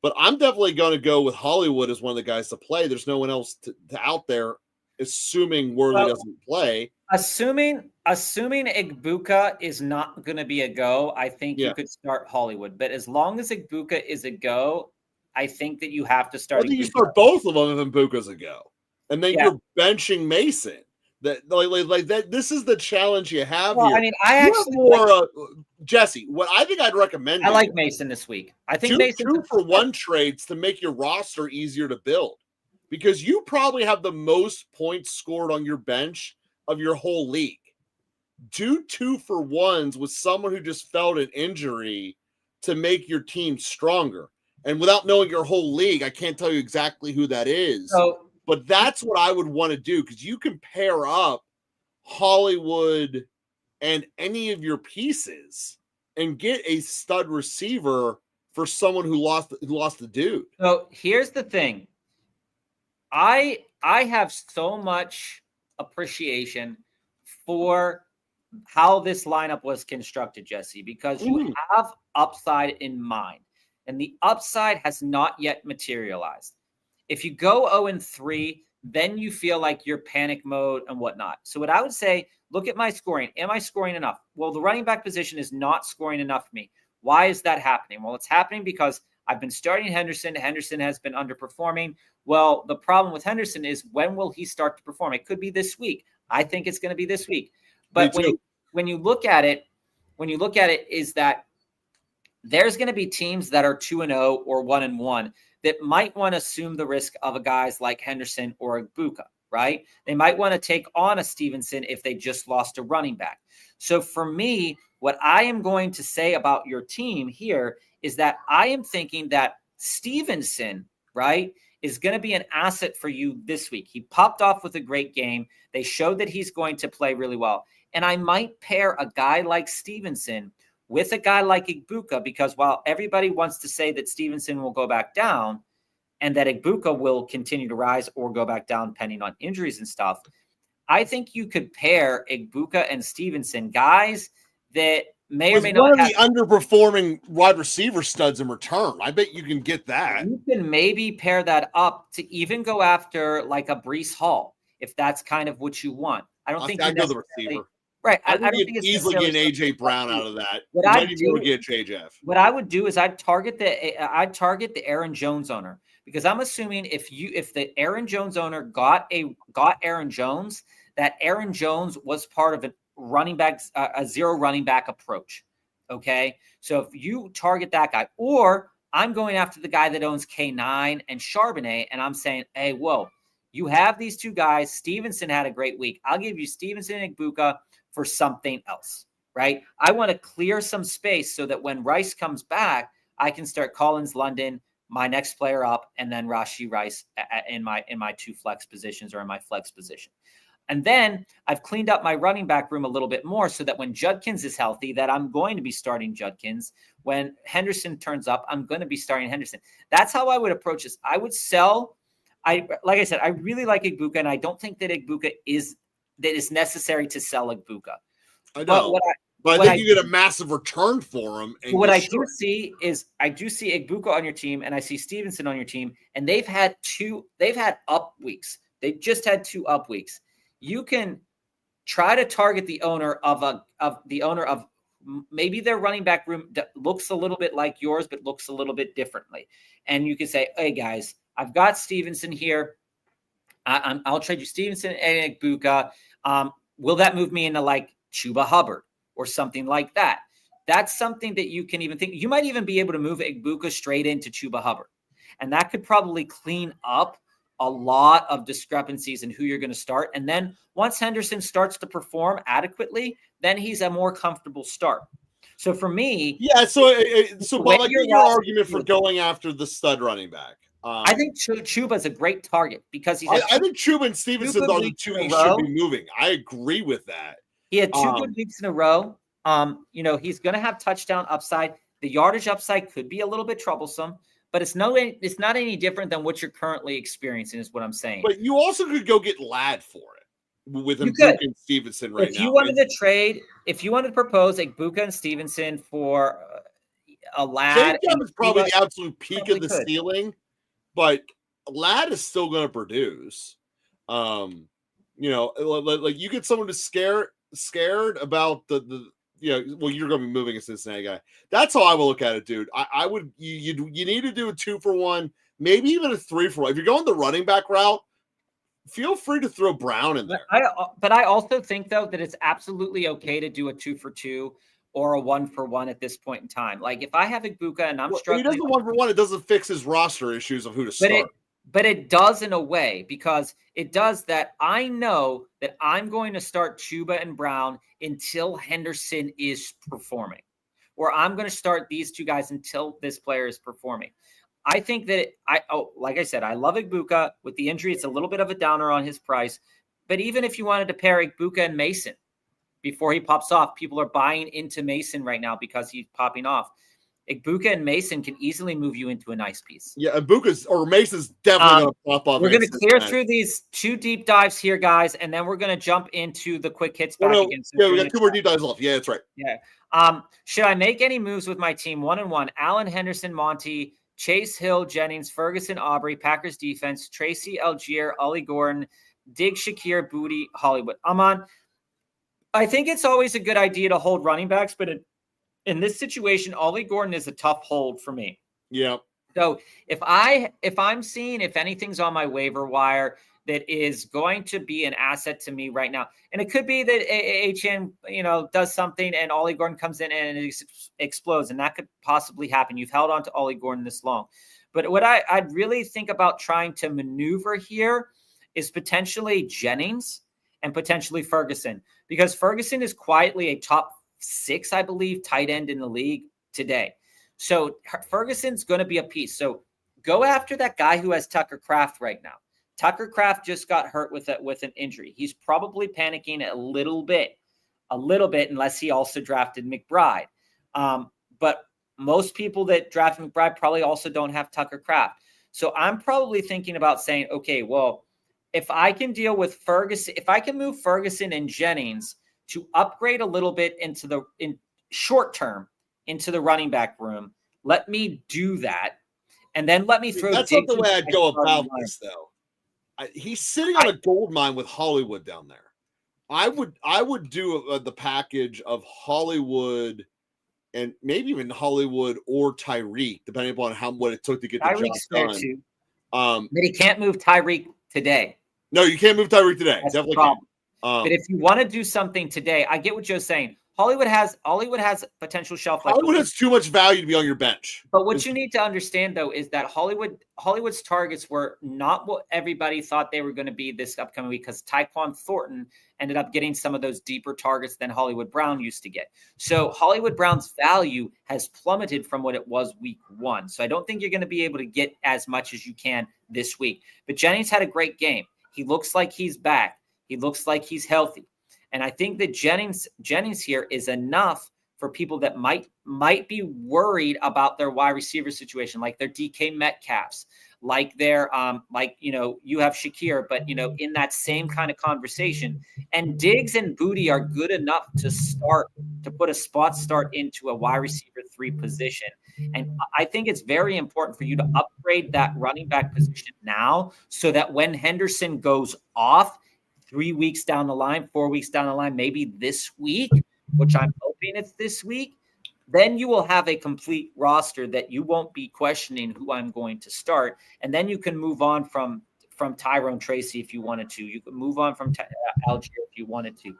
But I'm definitely going to go with Hollywood as one of the guys to play. There's no one else to out there, assuming Worley doesn't play. Assuming Igbuka is not going to be a go, I think you could start Hollywood. But as long as Igbuka is a go, I think that you have to start. I think you start both of them if Igbuka's a go, and then you're benching Mason. That this is the challenge you have here. I mean, I actually Jesse. What I think I'd recommend. I like Mason this week. I think Mason 2-for-1 trades to make your roster easier to build, because you probably have the most points scored on your bench of your whole league. Do 2-for-1s with someone who just felt an injury to make your team stronger. And without knowing your whole league, I can't tell you exactly who that is. But that's what I would want to do, because you can pair up Hollywood and any of your pieces and get a stud receiver for someone who lost the dude. So here's the thing. I have so much appreciation for how this lineup was constructed, Jesse, because you have upside in mind, and the upside has not yet materialized. If you go 0-3, then you feel like you're panic mode and whatnot. So what I would say, look at my scoring. Am I scoring enough? Well, the running back position is not scoring enough for me. Why is that happening? Well, it's happening because I've been starting Henderson. Henderson has been underperforming. Well, the problem with Henderson is, when will he start to perform? It could be this week. I think it's going to be this week. But when you look at it, is that there's going to be teams that are 2-0 or 1-1 that might want to assume the risk of a guys like Henderson or Igbuka, right? They might want to take on a Stevenson if they just lost a running back. So for me, what I am going to say about your team here is that I am thinking that Stevenson, right, is going to be an asset for you this week. He popped off with a great game. They showed that he's going to play really well. And I might pair a guy like Stevenson with a guy like Igbuka, because while everybody wants to say that Stevenson will go back down and that Igbuka will continue to rise or go back down depending on injuries and stuff, I think you could pair Igbuka and Stevenson, guys that may or may not have the underperforming wide receiver studs in return. I bet you can get that. You can maybe pair that up to even go after like a Breece Hall, if that's kind of what you want. I don't think I'd go the receiver. Right. I don't think it's easily get an AJ Brown out of that. What I would do is I'd target the Aaron Jones owner, because I'm assuming if the Aaron Jones owner got Aaron Jones, that Aaron Jones was part of a zero running back approach. Okay. So if you target that guy, or I'm going after the guy that owns K9 and Charbonnet, and I'm saying, hey, whoa, you have these 2 guys. Stevenson had a great week. I'll give you Stevenson and Igbuka for something else, right? I want to clear some space so that when Rice comes back, I can start Collins, London, my next player up, and then Rashee Rice in my 2 flex positions or in my flex position. And then I've cleaned up my running back room a little bit more so that when Judkins is healthy, that I'm going to be starting Judkins. When Henderson turns up, I'm going to be starting Henderson. That's how I would approach this. I would sell like I said, I really like Igbokwe, and I don't think that Igbokwe is necessary to sell Igbokwe. I know, but I think you get a massive return for him. And what I do see is I do see Igbokwe on your team, and I see Stevenson on your team, and they've had up weeks. They've just had 2 up weeks. You can try to target the owner of maybe their running back room that looks a little bit like yours, but looks a little bit differently. And you can say, hey guys, I've got Stevenson here. I'll trade you Stevenson and Igbokwe. Will that move me into like Chuba Hubbard or something like that? That's something that you can even think. You might even be able to move Igbokwe straight into Chuba Hubbard. And that could probably clean up a lot of discrepancies in who you're going to start. And then once Henderson starts to perform adequately, then he's a more comfortable start. So for me, so Bob, I get your argument for going after the stud running back. I think Chuba is a great target because he's. I think Chuba and Stevenson are the 2 he should be moving. I agree with that. He had 2 good weeks in a row. He's going to have touchdown upside. The yardage upside could be a little bit troublesome, but it's not any different than what you're currently experiencing, is what I'm saying. But you also could go get Ladd for it with Igbokwe and Stevenson right now. If you wanted to trade, if you wanted to propose Igbokwe and Stevenson for a Ladd, is probably the absolute peak of the ceiling, but Ladd is still going to produce. Like you get someone to scared about you're going to be moving a Cincinnati guy. That's how I would look at it, dude. I would, you need to do a 2-for-1, maybe even a 3-for-1. If you're going the running back route, feel free to throw Brown in there. But I also think though that it's absolutely okay to do a 2-for-2 or a 1-for-1 at this point in time. Like if I have Igbokwe and I'm struggling, he does the 1-for-1. It doesn't fix his roster issues of who to start. But it does in a way, because it does that. I know that I'm going to start Chuba and Brown until Henderson is performing, or I'm going to start these 2 guys until this player is performing. I think that like I said, I love Igbokwe. With the injury, it's a little bit of a downer on his price. But even if you wanted to pair Igbokwe and Mason before he pops off, people are buying into Mason right now because he's popping off. Igbokwe and Mason can easily move you into a nice piece. Yeah, Mason's definitely going to pop off. We're going to clear through these 2 deep dives here, guys, and then we're going to jump into the quick hits back against. Yeah, we got 2 more deep dives left. Yeah, that's right. Yeah. Should I make any moves with my team 1-1? Allen, Henderson, Monty, Chase Hill, Jennings, Ferguson, Aubrey, Packers defense, Tracy, Algier, Ollie Gordon, Dig, Shakir, Booty, Hollywood. I think it's always a good idea to hold running backs, but in this situation, Ollie Gordon is a tough hold for me. Yeah. So if I'm seeing if anything's on my waiver wire that is going to be an asset to me right now, and it could be that HN does something and Ollie Gordon comes in and it explodes, and that could possibly happen. You've held on to Ollie Gordon this long, but what I'd really think about trying to maneuver here is potentially Jennings and potentially Ferguson, because Ferguson is quietly a top 6, I believe, tight end in the league today. So Ferguson's going to be a piece. So go after that guy who has Tucker Kraft right now. Tucker Kraft just got hurt with an injury. He's probably panicking a little bit, unless he also drafted McBride. But most people that draft McBride probably also don't have Tucker Kraft. So I'm probably thinking about saying, okay, well, if I can deal with Ferguson, if I can move Ferguson and Jennings to upgrade a little bit in short term into the running back room, let me do that. And then let me throw. That's not the way I'd go about this, though. He's sitting on a gold mine with Hollywood down there. I would do the package of Hollywood and maybe even Hollywood or Tyreek, depending upon what it took to get the job done. Too. But he can't move Tyreek today. No, you can't move Tyreek today. That's definitely can't. But if you want to do something today, I get what Joe's saying. Hollywood has potential shelf life. Hollywood has too much value to be on your bench. But what you need to understand, though, is that Hollywood's targets were not what everybody thought they were going to be this upcoming week, because Tyquan Thornton ended up getting some of those deeper targets than Hollywood Brown used to get. So Hollywood Brown's value has plummeted from what it was week 1. So I don't think you're going to be able to get as much as you can this week. But Jennings had a great game. He looks like he's back. He looks like he's healthy. And I think that Jennings here is enough for people that might be worried about their wide receiver situation, like their DK Metcalfs, like their you have Shakir, but in that same kind of conversation. And Diggs and Booty are good enough to put a spot start into a wide receiver 3 position. And I think it's very important for you to upgrade that running back position now, so that when Henderson goes off 3 weeks down the line, 4 weeks down the line, maybe this week, which I'm hoping it's this week, then you will have a complete roster that you won't be questioning who I'm going to start. And then you can move on from Tyrone Tracy if you wanted to. You can move on from Algier if you wanted to.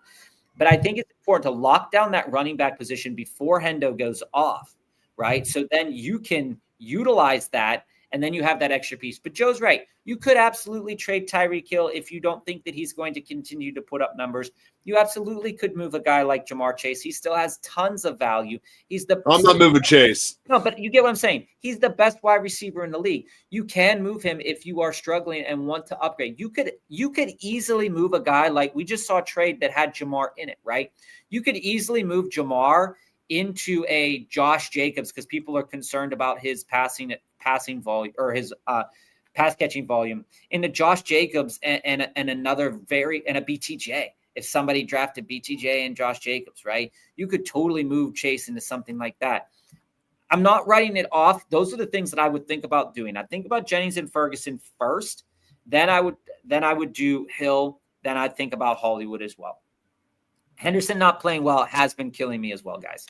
But I think it's important to lock down that running back position before Hendo goes off, right? So then you can utilize that, and then you have that extra piece. But Joe's right. You could absolutely trade Tyreek Hill if you don't think that he's going to continue to put up numbers. You absolutely could move a guy like Jamar Chase. He still has tons of value. I'm not moving Chase. No, but you get what I'm saying. He's the best wide receiver in the league. You can move him if you are struggling and want to upgrade. You could easily move a guy like we just saw a trade that had Jamar in it, right? You could easily move Jamar into a Josh Jacobs because people are concerned about his passing volume or his pass catching volume into Josh Jacobs and a BTJ. If somebody drafted BTJ and Josh Jacobs, right? You could totally move Chase into something like that. I'm not writing it off. Those are the things that I would think about doing. I think about Jennings and Ferguson first. Then I would do Hill. Then I'd think about Hollywood as well. Henderson not playing well has been killing me as well, guys.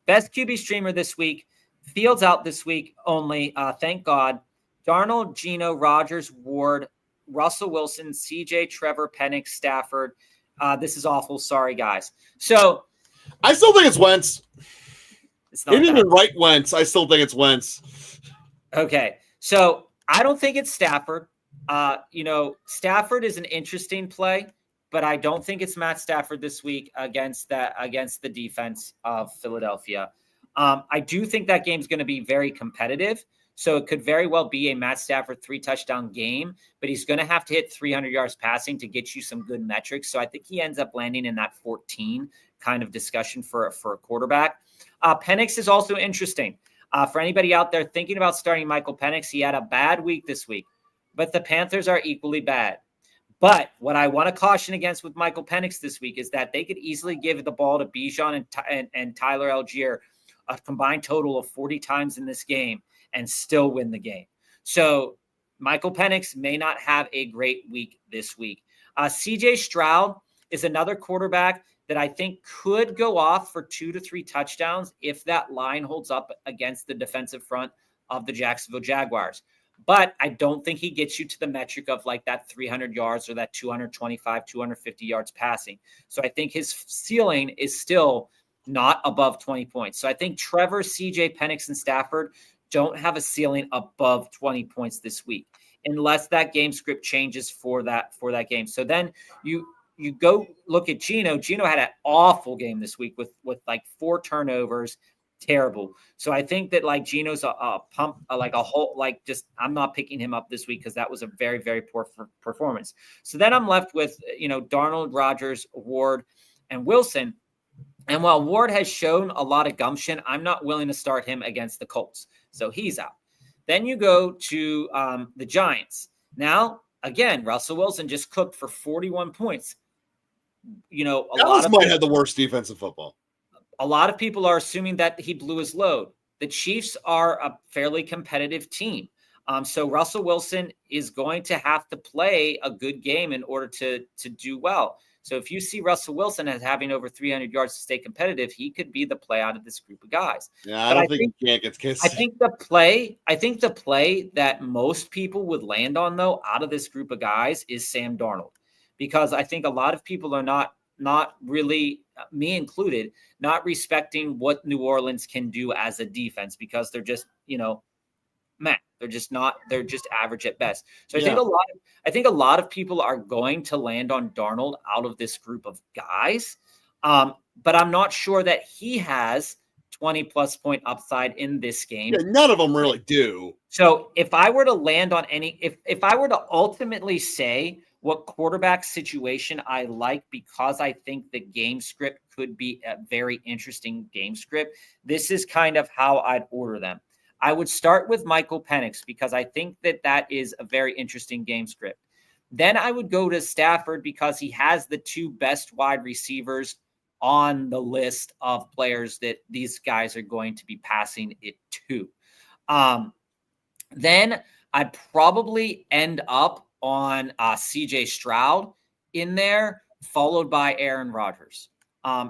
Best QB streamer this week. Fields out this week only. Thank God. Darnold, Geno, Rodgers, Ward, Russell Wilson, CJ, Trevor, Penix, Stafford. This is awful. Sorry, guys. So I still think it's Wentz. It's not even right Wentz. I still think it's Wentz. Okay. So I don't think it's Stafford. Stafford is an interesting play, but I don't think it's Matt Stafford this week against the defense of Philadelphia. I do think that game's going to be very competitive. So it could very well be a Matt Stafford 3-touchdown game, but he's going to have to hit 300 yards passing to get you some good metrics. So I think he ends up landing in that 14 kind of discussion for a quarterback. Penix is also interesting. For anybody out there thinking about starting Michael Penix, he had a bad week this week, but the Panthers are equally bad. But what I want to caution against with Michael Penix this week is that they could easily give the ball to Bijan and Tyler Algier a combined total of 40 times in this game and still win the game. So Michael Penix may not have a great week this week. CJ Stroud is another quarterback that I think could go off for 2 to 3 touchdowns if that line holds up against the defensive front of the Jacksonville Jaguars. But I don't think he gets you to the metric of like that 300 yards or that 225, 250 yards passing. So I think his ceiling is still not above 20 points. So I think Trevor, CJ, Penix, and Stafford don't have a ceiling above 20 points this week, unless that game script changes for that game. So then you go look at Geno. Geno had an awful game this week with like 4 turnovers. Terrible. So I think that like Geno's a pump, like a whole, like just, I'm not picking him up this week because that was a very, very poor performance. So then I'm left with, Darnold, Rodgers, Ward, and Wilson. And while Ward has shown a lot of gumption, I'm not willing to start him against the Colts. So he's out. Then you go to the Giants. Again, Russell Wilson just cooked for 41 points. Dallas might have the worst defense in football. A lot of people are assuming that he blew his load. The Chiefs are a fairly competitive team. So Russell Wilson is going to have to play a good game in order to do well. So if you see Russell Wilson as having over 300 yards to stay competitive, he could be the play out of this group of guys. Yeah, I think he can't get kissed. I think the play that most people would land on, though, out of this group of guys is Sam Darnold, because I think a lot of people are not really, me included, not respecting what New Orleans can do as a defense, because they're just, they're just average at best. So I think a lot of people are going to land on Darnold out of this group of guys. But I'm not sure that he has 20 plus point upside in this game. Yeah, none of them really do. So if I were to land on if I were to ultimately say what quarterback situation I like, because I think the game script could be a very interesting game script. This is kind of how I'd order them. I would start with Michael Penix because I think that is a very interesting game script. Then I would go to Stafford because he has the 2 best wide receivers on the list of players that these guys are going to be passing it to. Then I'd probably end up on CJ Stroud in there, followed by Aaron Rodgers.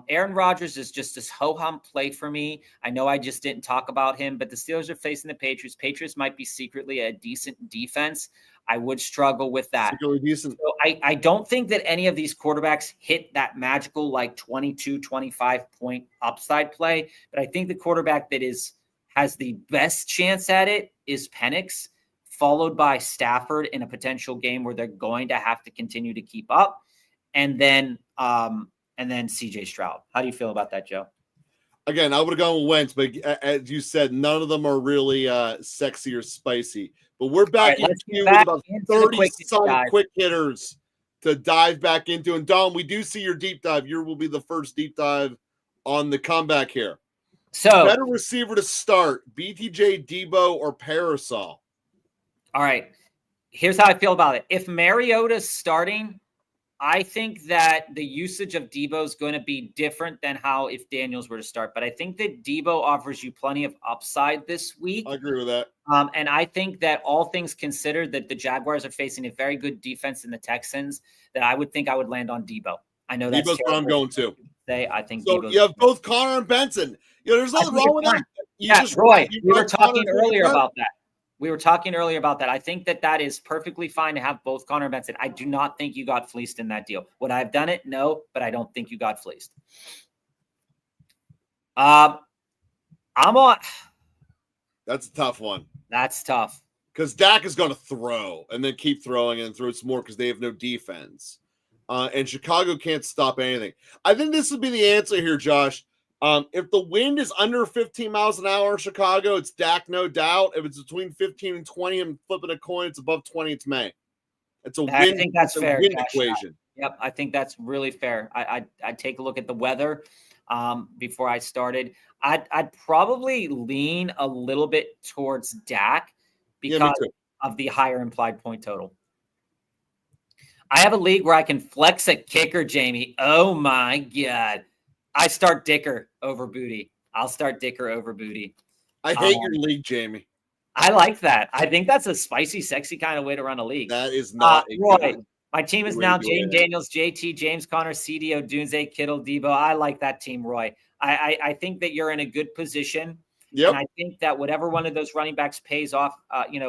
Aaron Rodgers is just this ho-hum play for me. I know I just didn't talk about him, but the Steelers are facing the Patriots. Patriots might be secretly a decent defense. I would struggle with that. Secretly decent. So I don't think that any of these quarterbacks hit that magical 22, 25 point upside play, but I think the quarterback that has the best chance at it is Penix, followed by Stafford in a potential game where they're going to have to continue to keep up, and then CJ Stroud. How do you feel about that, Joe? Again, I would have gone with Wentz, but as you said, none of them are really sexy or spicy. But we're back into with about 30 quick hitters to dive back into. And Dom, we do see your deep dive. You will be the first deep dive on the comeback here. So, better receiver to start, BTJ, Debo, or Parasol? All right. Here's how I feel about it. If Mariota's starting, I think that the usage of Debo is going to be different than how if Daniels were to start. But I think that Debo offers you plenty of upside this week. I agree with that. And I think that all things considered, that the Jaguars are facing a very good defense in the Texans, that I would think I would land on Debo. I know that's Debo's where I'm going to. I think so. Debo's you have both Connor and Benson. There's nothing wrong with that. Roy, we were talking earlier about that. I think that is perfectly fine to have both Connor and Benson. I do not think you got fleeced in that deal. Would I have done it? No, but I don't think you got fleeced. I'm on. That's a tough one. That's tough. Because Dak is going to throw and then keep throwing and throw some more because they have no defense. And Chicago can't stop anything. I think this would be the answer here, Josh. If the wind is under 15 miles an hour in Chicago, it's Dak, no doubt. If it's between 15 and 20 and flipping a coin, it's above 20, it's May. It's a win. I think that's fair. Win equation. Yep, I think that's really fair. I'd take a look at the weather before I started. I'd probably lean a little bit towards Dak because of the higher implied point total. I have a league where I can flex a kicker, Jamie. Oh, my God. I start Dicker over Booty. I'll start Dicker over Booty. I hate your league, Jamie. I like that. I think that's a spicy, sexy kind of way to run a league. That is not Roy. My team is now James Daniels, JT, James Conner, CDO, Dunze, Kittle, Debo. I like that team, Roy. I think that you're in a good position. Yep. And I think that whatever one of those running backs pays off,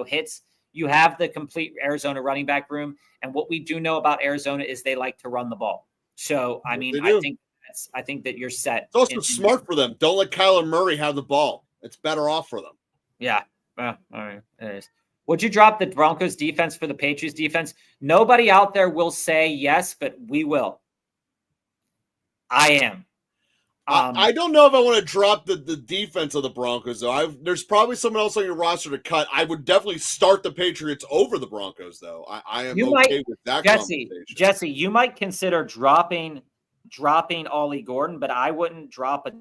hits, you have the complete Arizona running back room. And what we do know about Arizona is they like to run the ball. So, I mean, I think that you're set. It's also smart for them. Don't let Kyler Murray have the ball. It's better off for them. Yeah. All right. It is. Would you drop the Broncos defense for the Patriots defense? Nobody out there will say yes, but we will. I am. I don't know if I want to drop the defense of the Broncos, though. There's probably someone else on your roster to cut. I would definitely start the Patriots over the Broncos, though. I am okay with that conversation. Jesse, you might consider dropping Ollie Gordon, but I wouldn't drop it.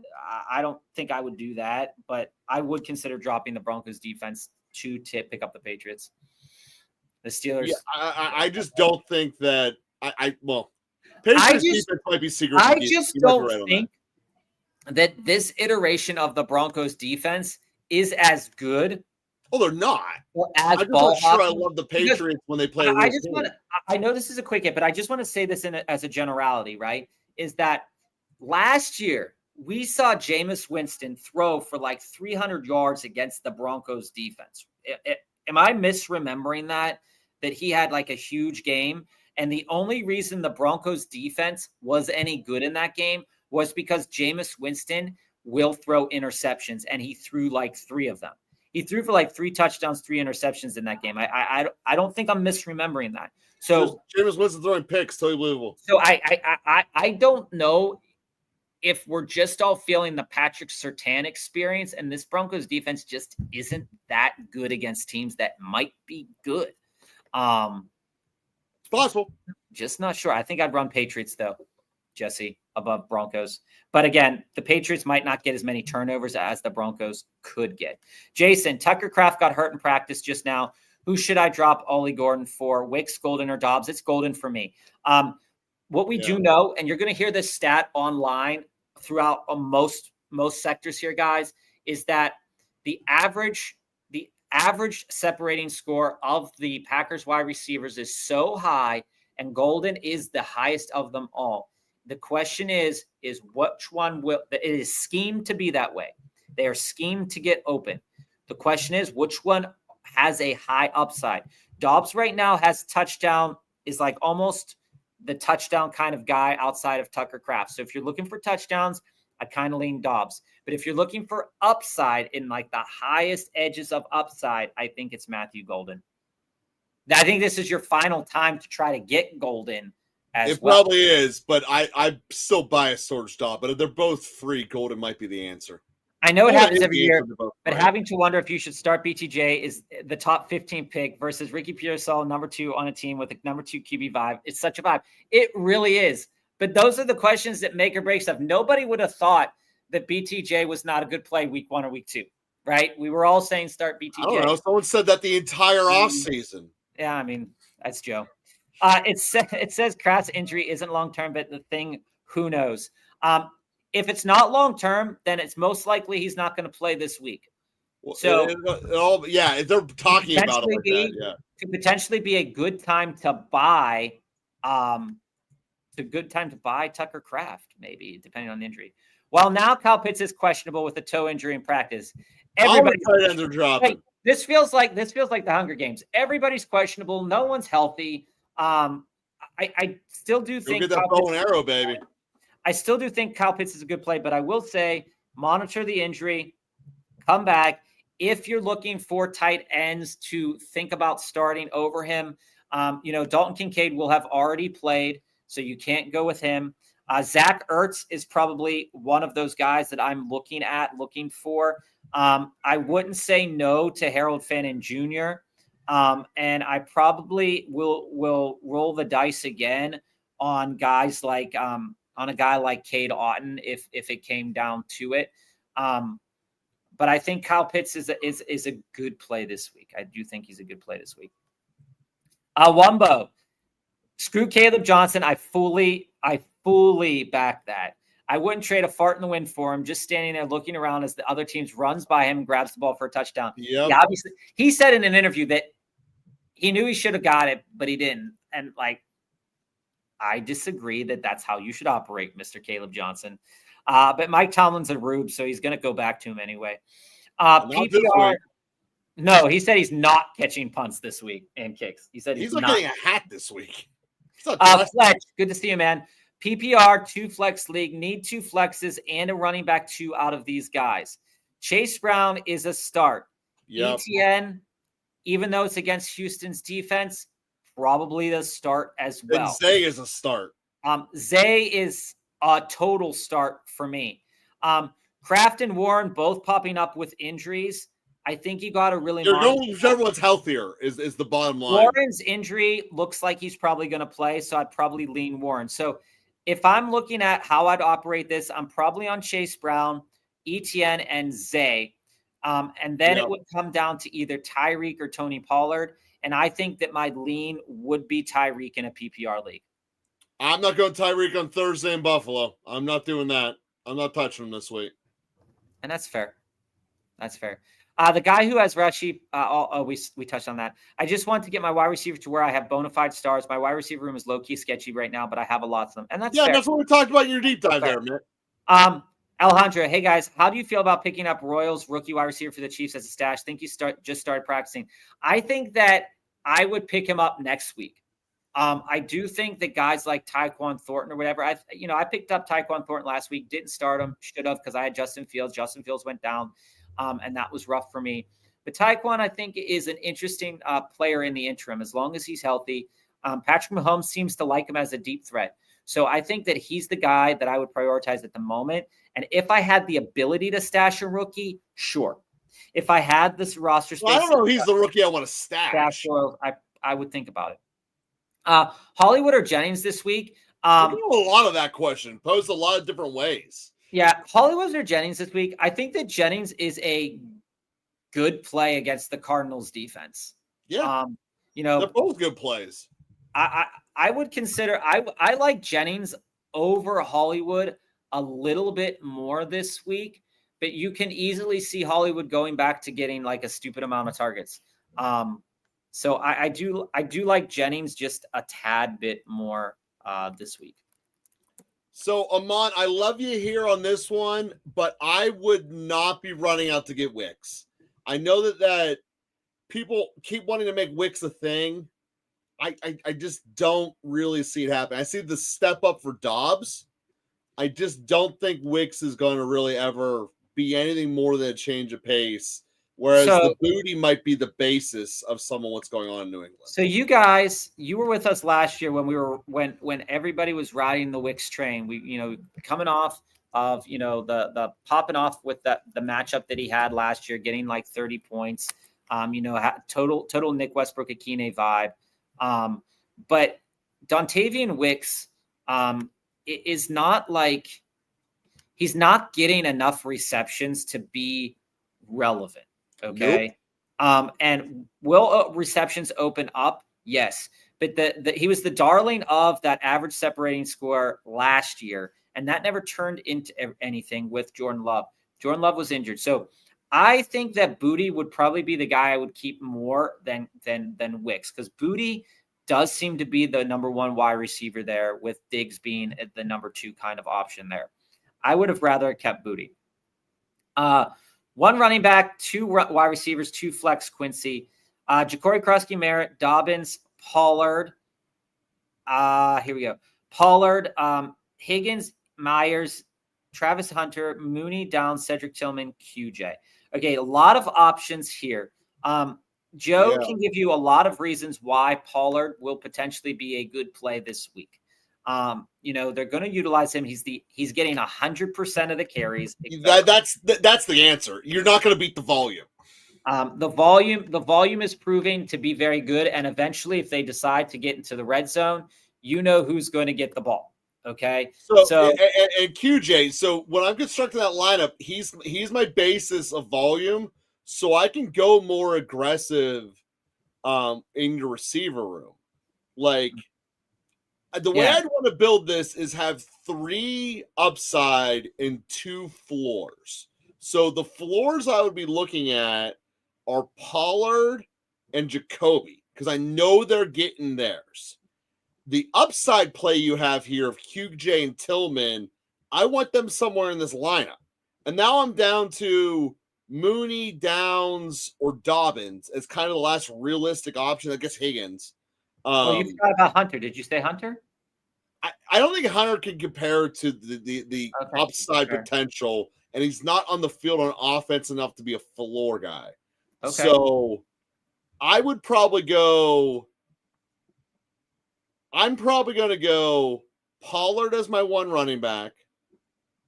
I don't think I would do that, but I would consider dropping the Broncos defense to pick up the Patriots. The Steelers. Yeah, I just don't think that Patriots defense might be secret. I just don't think that this iteration of the Broncos defense is as good. Oh, they're not. Or as I'm not sure I love the Patriots when they play. I know this is a quick hit, but I just want to say this as a generality, right? Is that last year we saw Jameis Winston throw for like 300 yards against the Broncos defense. Am I misremembering that he had like a huge game? And the only reason the Broncos defense was any good in that game was because Jameis Winston will throw interceptions, and he threw like 3 of them. He threw for like 3 touchdowns, 3 interceptions in that game. I don't think I'm misremembering that. So Jameis Winston throwing picks, totally believable. So I don't know if we're just all feeling the Patrick Surtain experience, and this Broncos defense just isn't that good against teams that might be good. It's possible. Just not sure. I think I'd run Patriots, though, Jesse, above Broncos. But again, the Patriots might not get as many turnovers as the Broncos could get. Jason, Tucker Kraft got hurt in practice just now. Who should I drop Ollie Gordon for? Wicks, Golden, or Dobbs? It's Golden for me. What we do know, and you're going to hear this stat online throughout most sectors here, guys, is that the average separating score of the Packers wide receivers is so high, and Golden is the highest of them all. The question is which one will – it is schemed to be that way. They are schemed to get open. The question is which one has a high upside. Dobbs right now has touchdown, is like almost the touchdown kind of guy outside of Tucker Kraft. So if you're looking for touchdowns, I kind of lean Dobbs. But if you're looking for upside in like the highest edges of upside, I think it's Matthew Golden. I think this is your final time to try to get Golden as well. It probably is, but I still bias towards Dobbs. But if they're both free, Golden might be the answer. I know it happens every year, but having to wonder if you should start BTJ is the top 15 pick versus Ricky Pearsall, number 2 on a team with a number 2 QB vibe. It's such a vibe. It really is. But those are the questions that make or break stuff. Nobody would have thought that BTJ was not a good play week 1 or week 2, right? We were all saying start BTJ. I don't know. Someone said that the entire offseason. Yeah, I mean, that's Joe. It says Kraft's injury isn't long-term, but the thing, who knows? If it's not long-term, then it's most likely he's not going to play this week. So, if they're talking about it like that, could potentially be a good time to buy. Tucker Kraft, maybe depending on the injury. Well, now Kyle Pitts is questionable with a toe injury in practice. Everybody's dropping. This feels like the Hunger Games. Everybody's questionable. No one's healthy. I still do think get that bow and arrow, baby. I still do think Kyle Pitts is a good play, but I will say monitor the injury, come back. If you're looking for tight ends to think about starting over him, Dalton Kincaid will have already played, so you can't go with him. Zach Ertz is probably one of those guys that I'm looking for. I wouldn't say no to Harold Fannin Jr., and I probably will roll the dice again on guys like on a guy like Cade Otton if it came down to it. But I think Kyle Pitts is a good play this week. I do think he's a good play this week. Wumbo, screw Caleb Johnson. I fully back that. I wouldn't trade a fart in the wind for him, just standing there looking around as the other teams runs by him and grabs the ball for a touchdown. Yep. Yeah, obviously, he said in an interview that he knew he should have got it, but he didn't. And I disagree that that's how you should operate, Mr. Caleb Johnson. But Mike Tomlin's a rube, so he's going to go back to him anyway. PPR. No, he said he's not catching punts this week and kicks. He said he's not getting a hat this week. Fletch, good to see you, man. PPR 2-flex league, need 2 flexes and a running back 2 out of these guys. Chase Brown is a start. Yep. ETN, even though it's against Houston's defense, probably the start as well. And Zay is a start. Zay is a total start for me. Kraft and Warren both popping up with injuries. I think you got to really everyone's healthier is the bottom line. Warren's injury looks like he's probably going to play, so I'd probably lean Warren. So if I'm looking at how I'd operate this, I'm probably on Chase Brown, ETN, and Zay. And then it would come down to either Tyreek or Tony Pollard. And I think that my lean would be Tyreek in a PPR league. I'm not going Tyreek on Thursday in Buffalo. I'm not doing that. I'm not touching him this week. And that's fair. The guy who has Rashi, we touched on that. I just want to get my wide receiver to where I have bona fide stars. My wide receiver room is low-key sketchy right now, but I have a lot of them. And that's fair. That's what we talked about in your deep dive there, man. Alejandro, hey guys, how do you feel about picking up Royals rookie wide receiver for the Chiefs as a stash? Think you just started practicing. I think that I would pick him up next week. I do think that guys like Tyquan Thornton or whatever, I picked up Tyquan Thornton last week, didn't start him, should have because I had Justin Fields. Justin Fields went down, and that was rough for me. But Tyquan, I think, is an interesting player in the interim as long as he's healthy. Patrick Mahomes seems to like him as a deep threat. So I think that he's the guy that I would prioritize at the moment. And if I had the ability to stash a rookie, sure. If I had this roster space, I don't know. He's the rookie I want to stash. Well, I would think about it. Hollywood or Jennings this week? We know a lot of that question posed a lot of different ways. Yeah, Hollywood or Jennings this week. I think that Jennings is a good play against the Cardinals defense. Yeah, you know, they're both good plays. I would consider I like Jennings over Hollywood a little bit more this week, but you can easily see Hollywood going back to getting like a stupid amount of targets. So I do like Jennings just a tad bit more this week. So, Amon, I love you here on this one, but I would not be running out to get Wicks. I know that people keep wanting to make Wicks a thing. I just don't really see it happen. I see the step up for Dobbs. I just don't think Wicks is going to really ever be anything more than a change of pace. Whereas the booty might be the basis of what's going on in New England. So you guys, you were with us last year when everybody was riding the Wicks train. We coming off of the popping off with the matchup that he had last year, getting like 30 points. Total Nick Westbrook-Akine vibe. But Dontavian Wicks is not like he's not getting enough receptions to be relevant. Okay. Nope. And will receptions open up? Yes. But he was the darling of that average separating score last year, and that never turned into anything with Jordan Love. Jordan Love was injured. So I think that Booty would probably be the guy I would keep more than Wicks, because Booty does seem to be the number one wide receiver there, with Diggs being the number two kind of option there. I would have rather kept Booty. One running back, two wide receivers, two flex Quincy, Ja'Cory Krosky-Merritt, Dobbins, Pollard. Here we go. Pollard, Higgins, Myers, Travis Hunter, Mooney, Downs, Cedric Tillman, QJ. Okay, a lot of options here. Joe can give you a lot of reasons why Pollard will potentially be a good play this week. They're going to utilize him. He's getting 100% of the carries. That's the answer. You're not going to beat the volume. The volume is proving to be very good. And eventually, if they decide to get into the red zone, who's going to get the ball. Okay. So and QJ. So when I'm constructing that lineup, he's my basis of volume. So I can go more aggressive in your receiver room. Like, the way I'd want to build this is have 3 upside and 2 floors. So the floors I would be looking at are Pollard and Jacoby, because I know they're getting theirs. The upside play you have here of QJ and Tillman, I want them somewhere in this lineup. And now I'm down to Mooney, Downs, or Dobbins as kind of the last realistic option. I guess Higgins. You forgot about Hunter. Did you say Hunter? I don't think Hunter can compare to the upside potential, and he's not on the field on offense enough to be a floor guy. Okay. So I would probably go. I'm probably going to go Pollard as my one running back,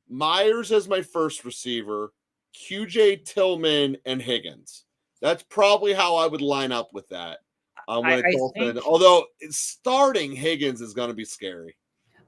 Myers as my first receiver, QJ, Tillman, and Higgins. That's probably how I would line up with that. Although starting Higgins is going to be scary.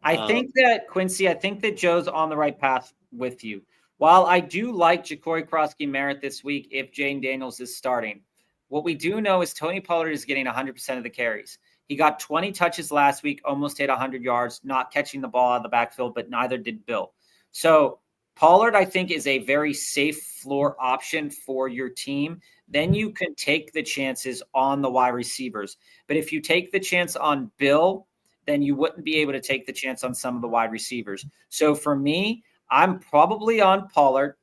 I think that Joe's on the right path with you. While I do like Ja'Cory Krosky-Merritt this week if Jane Daniels is starting, what we do know is Tony Pollard is getting 100% of the carries. He got 20 touches last week, almost hit 100 yards, not catching the ball out of the backfield, but neither did Bill. So Pollard, I think, is a very safe floor option for your team. Then you can take the chances on the wide receivers. But if you take the chance on Bill, then you wouldn't be able to take the chance on some of the wide receivers. So for me, I'm probably on Pollard,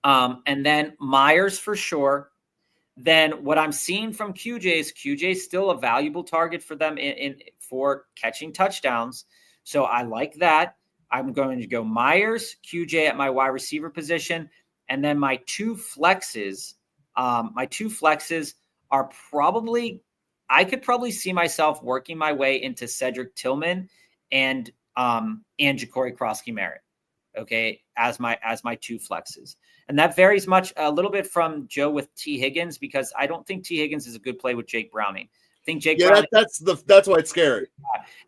and then Myers for sure. Then what I'm seeing from QJ is still a valuable target for them for catching touchdowns. So I like that. I'm going to go Myers, QJ at my wide receiver position. And then my two flexes are probably, I could probably see myself working my way into Cedric Tillman and Ja'Cory Krosky-Merritt, okay, as my two flexes. And that varies a little bit from Joe with T. Higgins, because I don't think T. Higgins is a good play with Jake Browning. I think Jake Yeah, Brown, that's why it's scary.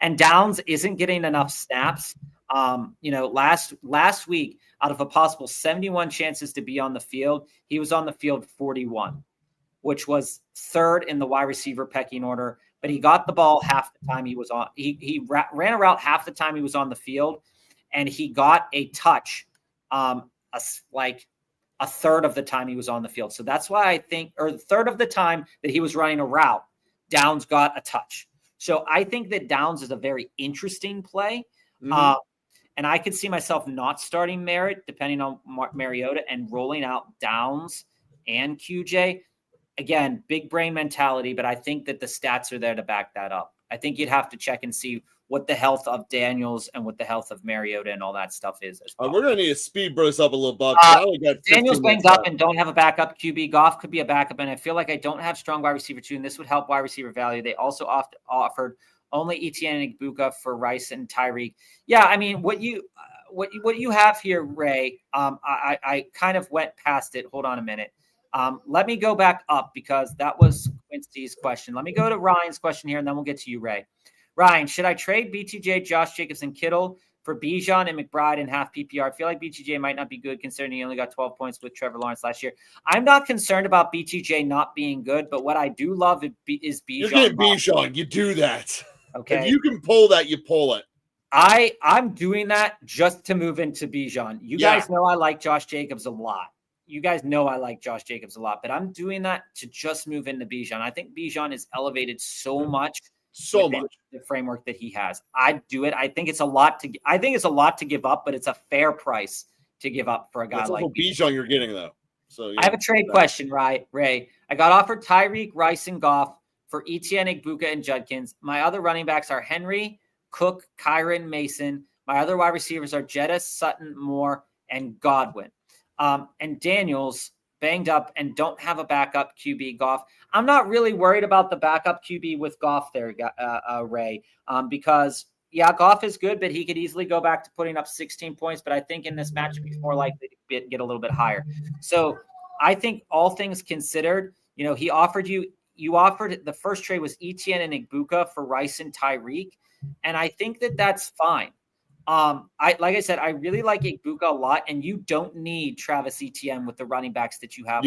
and Downs isn't getting enough snaps. Last week, out of a possible 71 chances to be on the field, he was on the field 41, which was third in the wide receiver pecking order. But he got the ball half the time he was on. He ran a route half the time he was on the field, and he got a touch, like a third of the time he was on the field. So that's why I think, or the third of the time that he was running a route, Downs got a touch. So I think that Downs is a very interesting play. Mm-hmm. And I could see myself not starting Merritt, depending on Mariota, and rolling out Downs and QJ. Again, big brain mentality, but I think that the stats are there to back that up. I think you'd have to check and see what the health of Daniels and what the health of Mariota and all that stuff is as well. We're going to need to speed Bruce up a little, Buck. Daniels banged up and don't have a backup QB. Goff could be a backup, and I feel like I don't have strong wide receiver 2, and this would help wide receiver value. They also offered only Etienne and Igbuka for Rice and Tyreek. Yeah, I mean, what you have here, Ray, I kind of went past it. Hold on a minute. Let me go back up because that was Quincy's question. Let me go to Ryan's question here, and then we'll get to you, Ray. Ryan, should I trade BTJ, Josh Jacobs, and Kittle for Bijan and McBride in half PPR? I feel like BTJ might not be good considering he only got 12 points with Trevor Lawrence last year. I'm not concerned about BTJ not being good, but what I do love is Bijan. You're getting Bijan. You do that. Okay. If you can pull that, you pull it. I'm doing that just to move into Bijan. You guys know I like Josh Jacobs a lot. But I'm doing that to just move into Bijan. I think Bijan is elevated so much. The framework that he has. I'd do it. I think it's a lot to give up, but it's a fair price to give up for a guy like Bijan you're getting though. So yeah, I have a trade question, right, Ray? I got offered Tyreek, Rice, and Goff for Etienne, Igbuka, and Judkins. My other running backs are Henry, Cook, Kyron, Mason. My other wide receivers are Jettis, Sutton, Moore, and Godwin. And Daniels banged up and don't have a backup QB. Goff. I'm not really worried about the backup QB with Goff there, Ray, because Goff is good, but he could easily go back to putting up 16 points. But I think in this matchup, he's more likely to get a little bit higher. So I think all things considered, he offered you offered the first trade was Etienne and Igbuka for Rice and Tyreek. And I think that that's fine. Like I said, I really like Igbuka a lot, and you don't need Travis Etienne with the running backs that you have.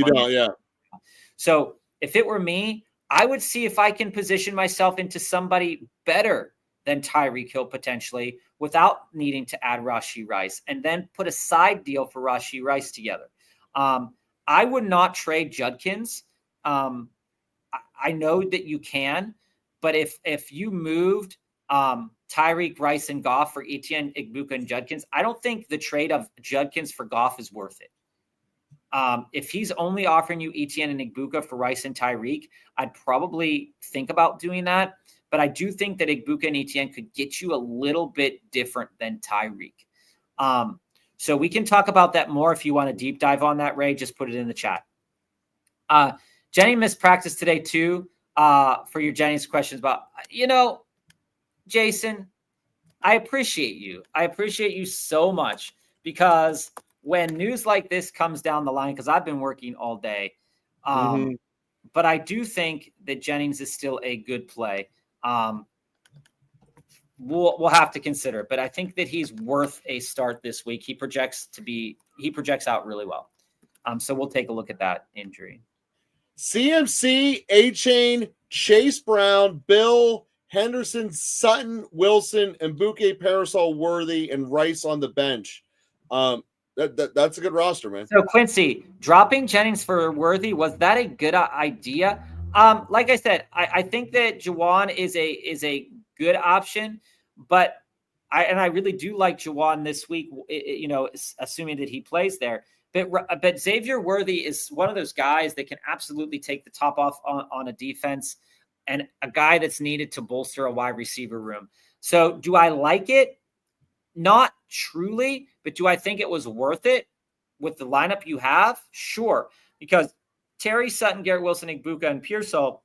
So if it were me, I would see if I can position myself into somebody better than Tyreek Hill potentially without needing to add Rashee Rice, and then put a side deal for Rashee Rice together. I would not trade Judkins. I know that you can, but if you moved Tyreek, Rice, and Goff for Etienne, Igbuka, and Judkins, I don't think the trade of Judkins for Goff is worth it. If he's only offering you Etienne and Igbuka for Rice and Tyreek, I'd probably think about doing that. But I do think that Igbuka and Etienne could get you a little bit different than Tyreek. So we can talk about that more if you want to deep dive on that, Ray. Just put it in the chat. Jenny missed practice today too. For your Jenny's questions about, Jason, I appreciate you. I appreciate you so much, because when news like this comes down the line, because I've been working all day, but I do think that Jennings is still a good play. We'll have to consider it, but I think that he's worth a start this week. He projects out really well. So we'll take a look at that injury. CMC, A-Chain, Chase Brown, Bill, Henderson, Sutton, Wilson, and Mbuke, Parasol, Worthy, and Rice on the bench. That's a good roster, man. So Quincy, dropping Jennings for Worthy, was that a good idea? Like I said, I think that Juwan is a good option, but I really do like Juwan this week. Assuming that he plays there. But Xavier Worthy is one of those guys that can absolutely take the top off on a defense, and a guy that's needed to bolster a wide receiver room. So do I like it? Not truly, but do I think it was worth it with the lineup you have? Sure, because Terry, Sutton, Garrett Wilson, Igbuka, and Pearsall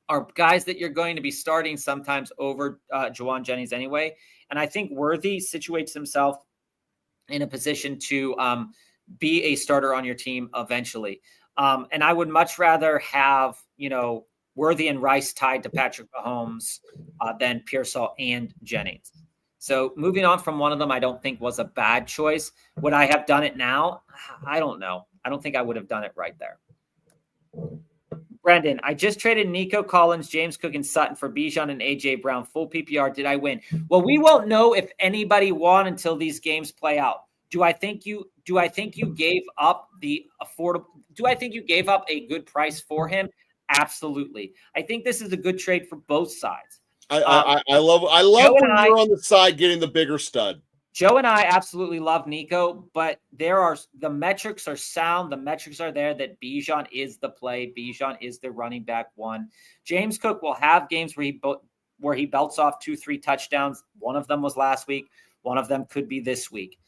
are guys that you're going to be starting sometimes over Juwan Jennings anyway. And I think Worthy situates himself in a position to be a starter on your team eventually. And I would much rather have, Worthy and Rice tied to Patrick Mahomes, then Pearsall and Jennings. So moving on from one of them, I don't think was a bad choice. Would I have done it now? I don't know. I don't think I would have done it right there. Brendan, I just traded Nico Collins, James Cook, and Sutton for Bijan and AJ Brown. Full PPR. Did I win? Well, we won't know if anybody won until these games play out. Do I think you gave up the affordable? Do I think you gave up a good price for him? Absolutely. I think this is a good trade for both sides. I love when you're on the side getting the bigger stud. Joe and I absolutely love Nico, but the metrics are sound. The metrics are there that Bijan is the play. Bijan is the running back one. James Cook will have games where he belts off 2-3 touchdowns. One of them was last week. One of them could be this week.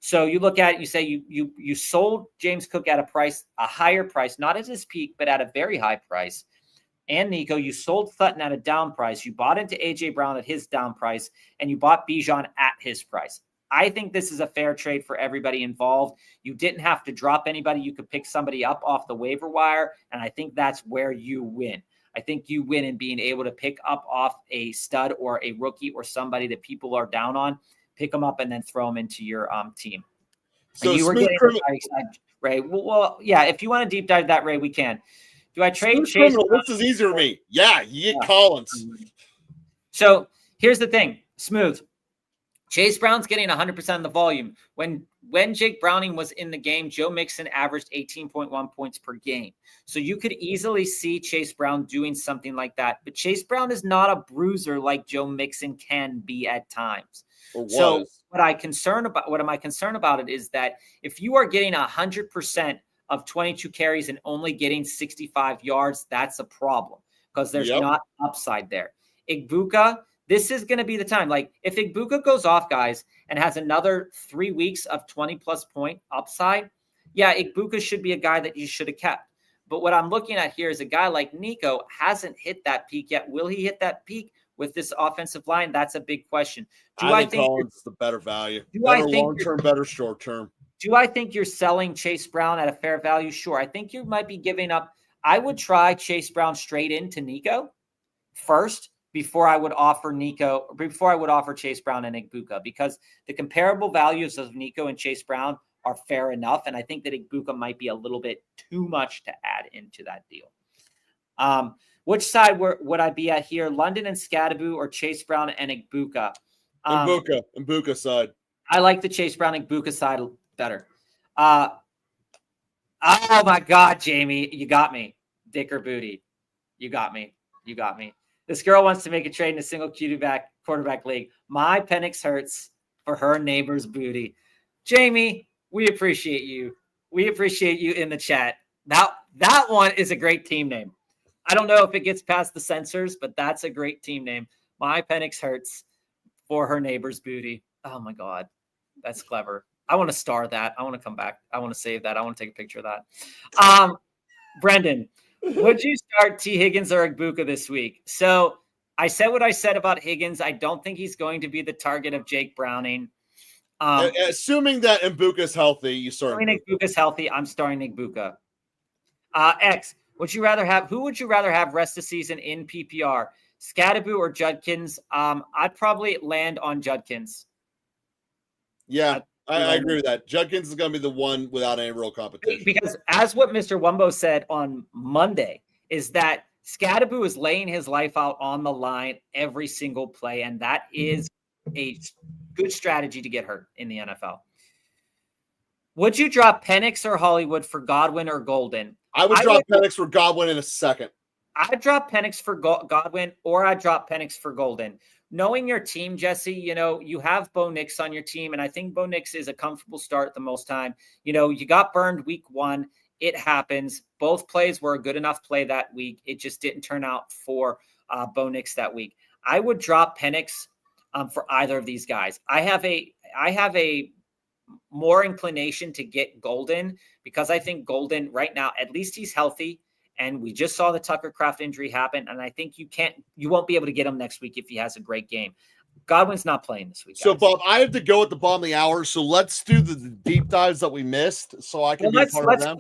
So you look at it, you say you sold James Cook at a higher price, not at his peak, but at a very high price. And Nico, you sold Sutton at a down price. You bought into AJ Brown at his down price, and you bought Bijan at his price. I think this is a fair trade for everybody involved. You didn't have to drop anybody. You could pick somebody up off the waiver wire, and I think that's where you win. I think you win in being able to pick up off a stud or a rookie or somebody that people are down on, pick them up, and then throw them into your team. So you were getting Ray. Well, yeah, if you want to deep dive that, Ray, we can. Do I trade Chase? This is easier for me. Yeah, you get Collins. So here's the thing. Smooth. Chase Brown's getting 100% of the volume. When Jake Browning was in the game, Joe Mixon averaged 18.1 points per game. So you could easily see Chase Brown doing something like that. But Chase Brown is not a bruiser like Joe Mixon can be at times. So what am I concerned about it is that if you are getting 100% of 22 carries and only getting 65 yards, that's a problem because there's not upside there. Igbuka, this is going to be the time. Like if Igbuka goes off, guys, and has another 3 weeks of 20-plus point upside, yeah, Igbuka should be a guy that you should have kept. But what I'm looking at here is a guy like Nico hasn't hit that peak yet. Will he hit that peak with this offensive line? That's a big question. I think Collins is the better value. Better long-term, better short-term. Do I think you're selling Chase Brown at a fair value? Sure. I think you might be giving up. I would try Chase Brown straight into Nico first before I would offer Chase Brown and Igbuka, because the comparable values of Nico and Chase Brown are fair enough. And I think that Igbuka might be a little bit too much to add into that deal. Which side would I be at here? London and Scadaboo or Chase Brown and Igbuka? Igbuka side. I like the Chase Brown Igbuka side better. Oh my God, Jamie, you got me. Dick or booty. You got me. This girl wants to make a trade in a single quarterback league. My Penix hurts for her neighbor's booty. Jamie, we appreciate you. We appreciate you in the chat. That one is a great team name. I don't know if it gets past the censors, but that's a great team name. My Penix hurts for her neighbor's booty. Oh my God. That's clever. I want to star that. I want to come back. I want to save that. I want to take a picture of that. Brendan, would you start T. Higgins or Igbuka this week? So I said what I said about Higgins. I don't think he's going to be the target of Jake Browning. Assuming that Igbuka's healthy, you start. Assuming Igbuka's healthy, I'm starting Igbuka. X, who would you rather have rest the season in PPR? Scadaboo or Judkins? I'd probably land on Judkins. Yeah. I agree with that. Judkins is going to be the one without any real competition. Because as what Mr. Wumbo said on Monday is that Scadaboo is laying his life out on the line every single play, and that is a good strategy to get hurt in the NFL. Would you drop Penix or Hollywood for Godwin or Golden? I would drop Penix for Godwin in a second. I'd drop Penix for Godwin, or I'd drop Penix for Golden. Knowing your team, Jesse, you have Bo Nix on your team, and I think Bo Nix is a comfortable start the most time. You got burned week 1. It happens. Both plays were a good enough play that week. It just didn't turn out for Bo Nix that week. I would drop Penix for either of these guys. I have a more inclination to get Golden because I think Golden right now, at least he's healthy. And we just saw the Tucker Kraft injury happen. And I think you won't be able to get him next week if he has a great game. Godwin's not playing this week. So, Guys. Bob, I have to go at the bottom of the hour. So let's do the deep dives that we missed, so I can be a part of them.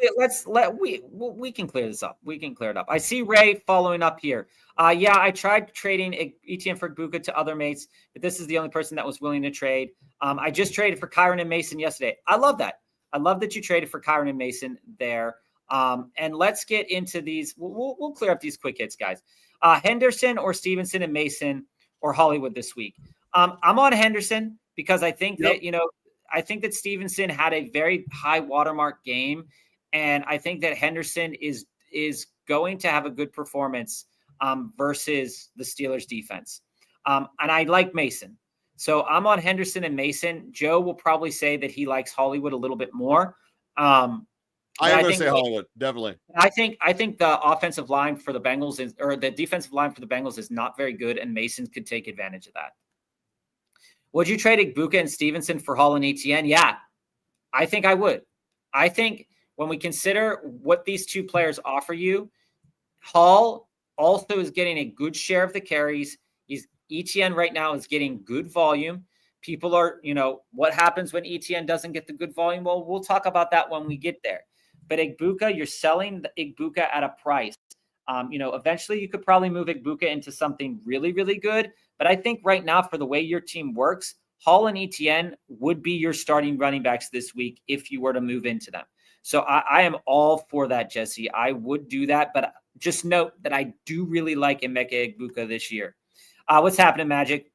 We can clear this up. We can clear it up. I see Ray following up here. Yeah, I tried trading Etienne for Buka to other mates, but this is the only person that was willing to trade. I just traded for Kyron and Mason yesterday. I love that. I love that you traded for Kyron and Mason there. And let's get into these. We'll clear up these quick hits, guys. Henderson or Stevenson and Mason or Hollywood this week. I'm on Henderson because I think that, I think that Stevenson had a very high watermark game. And I think that Henderson is going to have a good performance versus the Steelers defense. And I like Mason. So I'm on Henderson and Mason. Joe will probably say that he likes Hollywood a little bit more. I am going to say Hollywood, definitely. I think the offensive line for the Bengals the defensive line for the Bengals is not very good, and Mason could take advantage of that. Would you trade Igbuka and Stevenson for Hall and Etienne? Yeah, I think I would. I think when we consider what these two players offer you, Hall also is getting a good share of the carries. Etienne right now is getting good volume. People are, what happens when Etienne doesn't get the good volume? Well, we'll talk about that when we get there. But Igbuka, you're selling the Igbuka at a price. Eventually you could probably move Igbuka into something really, really good. But I think right now, for the way your team works, Hall and Etienne would be your starting running backs this week if you were to move into them. So I am all for that, Jesse. I would do that. But just note that I do really like Emeka Igbuka this year. What's happening, Magic?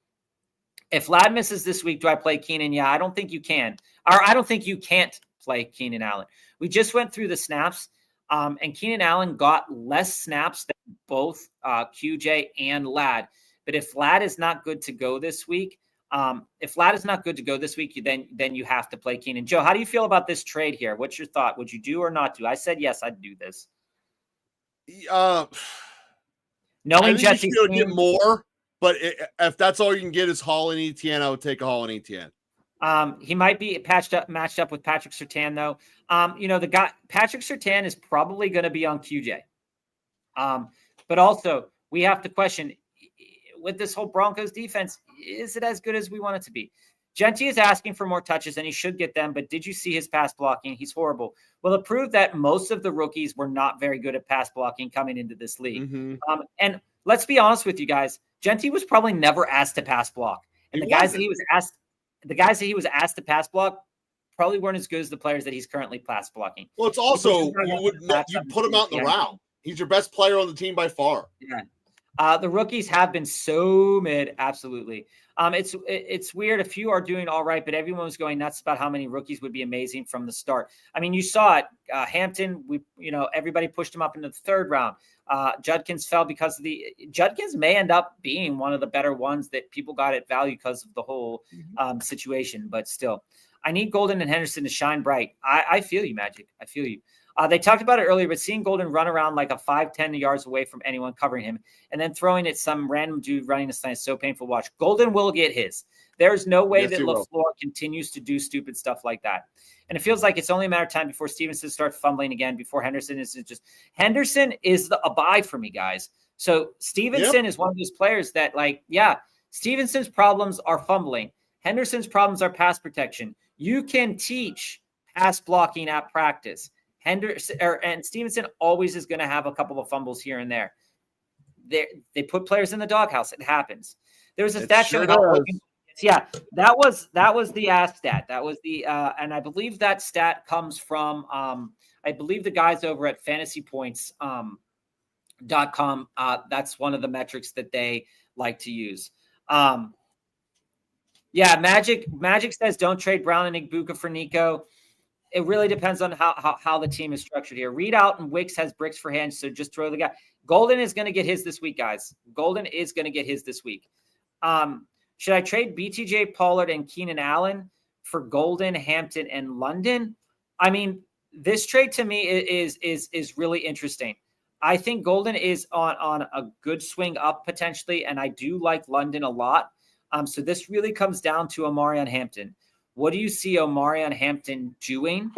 If Vlad misses this week, do I play Keenan? Yeah, I don't think you can. Or I don't think you can't play Keenan Allen. We just went through the snaps, and Keenan Allen got less snaps than both QJ and Lad. But if Vlad is not good to go this week, then you have to play Keenan. Joe, how do you feel about this trade here? What's your thought? Would you do or not do? I said yes, I'd do this. Knowing Jesse's team, get more, but if that's all you can get is Hall and Etienne, I would take a Hall and Etienne. He might be matched up with Patrick Surtain, though. The guy Patrick Surtain is probably going to be on QJ. But also we have to question, with this whole Broncos defense, is it as good as we want it to be? Genty is asking for more touches, and he should get them. But did you see his pass blocking? He's horrible. Well, it proved that most of the rookies were not very good at pass blocking coming into this league. Mm-hmm. And let's be honest with you guys, Genty was probably never asked to pass block, and the guys that he was asked to pass block probably weren't as good as the players that he's currently pass blocking. Well, it's also you put him out in the route. He's your best player on the team by far. Yeah. The rookies have been so mid, absolutely. It's weird. A few are doing all right, but everyone was going nuts about how many rookies would be amazing from the start. I mean, you saw it. Hampton, everybody pushed him up into the third round. Judkins fell because Judkins may end up being one of the better ones that people got at value because of the whole situation. But still, I need Golden and Henderson to shine bright. I feel you, Magic. I feel you. They talked about it earlier, but seeing Golden run around like a 5-10 yards away from anyone covering him and then throwing at some random dude running a slant is so painful to watch. Golden will get his. There's no way that LaFleur continues to do stupid stuff like that. And it feels like it's only a matter of time before Stevenson starts fumbling again, before Henderson is a buy for me, guys. So Stevenson is one of those players that, Stevenson's problems are fumbling. Henderson's problems are pass protection. You can teach pass blocking at practice. And Stevenson always is going to have a couple of fumbles here and there. They put players in the doghouse. It happens. There was a stat showing that was the ass stat. That was the and I believe that stat comes from I believe the guys over at fantasypoints.com. That's one of the metrics that they like to use. Magic says don't trade Brown and Igbuka for Nico. It really depends on how the team is structured here. Reed out and Wicks has bricks for hands, so just throw the guy. Golden is going to get his this week, guys. Golden is going to get his this week. Should I trade BTJ Pollard and Keenan Allen for Golden, Hampton, and London? I mean, this trade to me is really interesting. I think Golden is on a good swing up potentially, and I do like London a lot. So this really comes down to Omarion Hampton. What do you see Omarion Hampton doing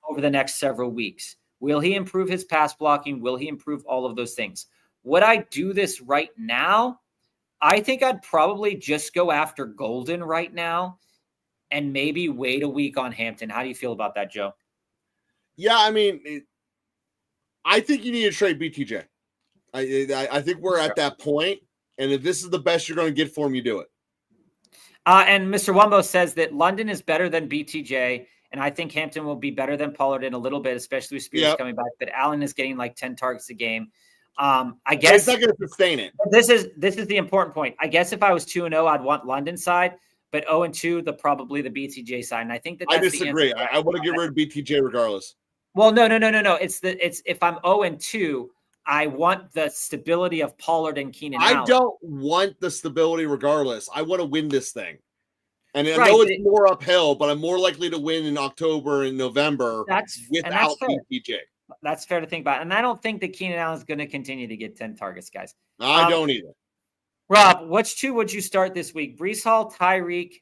over the next several weeks? Will he improve his pass blocking? Will he improve all of those things? Would I do this right now? I think I'd probably just go after Golden right now and maybe wait a week on Hampton. How do you feel about that, Joe? Yeah, I mean, I think you need to trade BTJ. I think we're at that point, and if this is the best you're going to get for him, you do it. And Mr. Wumbo says that London is better than BTJ, and I think Hampton will be better than Pollard in a little bit, especially with Spears coming back. But Allen is getting like 10 targets a game. I guess he's not going to sustain it. This is the important point. I guess if I was 2-0, I'd want London side, but 0-2, probably the BTJ side. And I think that's I disagree. I want to get rid of BTJ regardless. Well, no. It's if I'm 0-2, I want the stability of Pollard and Keenan Allen. I don't want the stability regardless. I want to win this thing. And I know it's more uphill, but I'm more likely to win in October and November without BTJ. That's fair to think about. And I don't think that Keenan Allen is going to continue to get 10 targets, guys. I don't either. Rob, which two would you start this week? Breece Hall, Tyreek,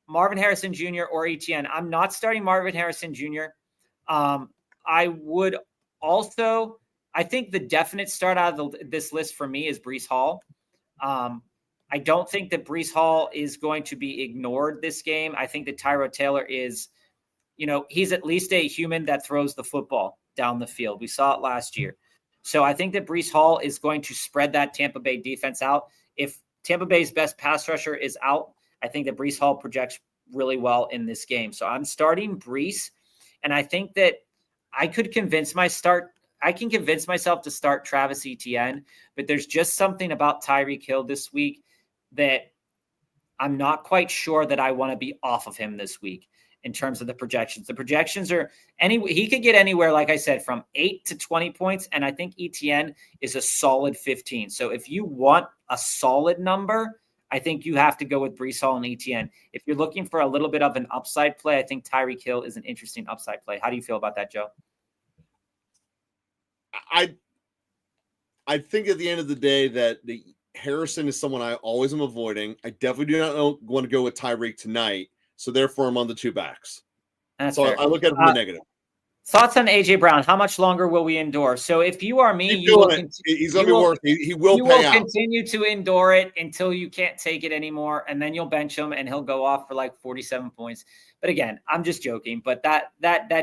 Marvin Harrison Jr., or ETN? I'm not starting Marvin Harrison Jr. I would also – I think the definite start out of this list for me is Breece Hall. I don't think that Breece Hall is going to be ignored this game. I think that Tyrod Taylor is – he's at least a human that throws the football down the field. We saw it last year. So I think that Breece Hall is going to spread that Tampa Bay defense out. If Tampa Bay's best pass rusher is out, I think that Breece Hall projects really well in this game. So I'm starting Breece, and I think that I can convince myself to start Travis Etienne, but there's just something about Tyreek Hill this week that I'm not quite sure that I want to be off of him this week. In terms of the projections. The projections are he could get anywhere, like I said, from 8 to 20 points. And I think ETN is a solid 15. So if you want a solid number, I think you have to go with Breece Hall and ETN. If you're looking for a little bit of an upside play, I think Tyreek Hill is an interesting upside play. How do you feel about that, Joe? I think at the end of the day that the Harrison is someone I always am avoiding. I definitely do not want to go with Tyreek tonight. So therefore, I'm on the two backs. That's so fair. I look at it from the negative. Thoughts on AJ Brown? How much longer will we endure? So if you are me, he's going to be worth it. He will pay out. Continue to endure it until you can't take it anymore, and then you'll bench him, and he'll go off for like 47 points. But again, I'm just joking. But that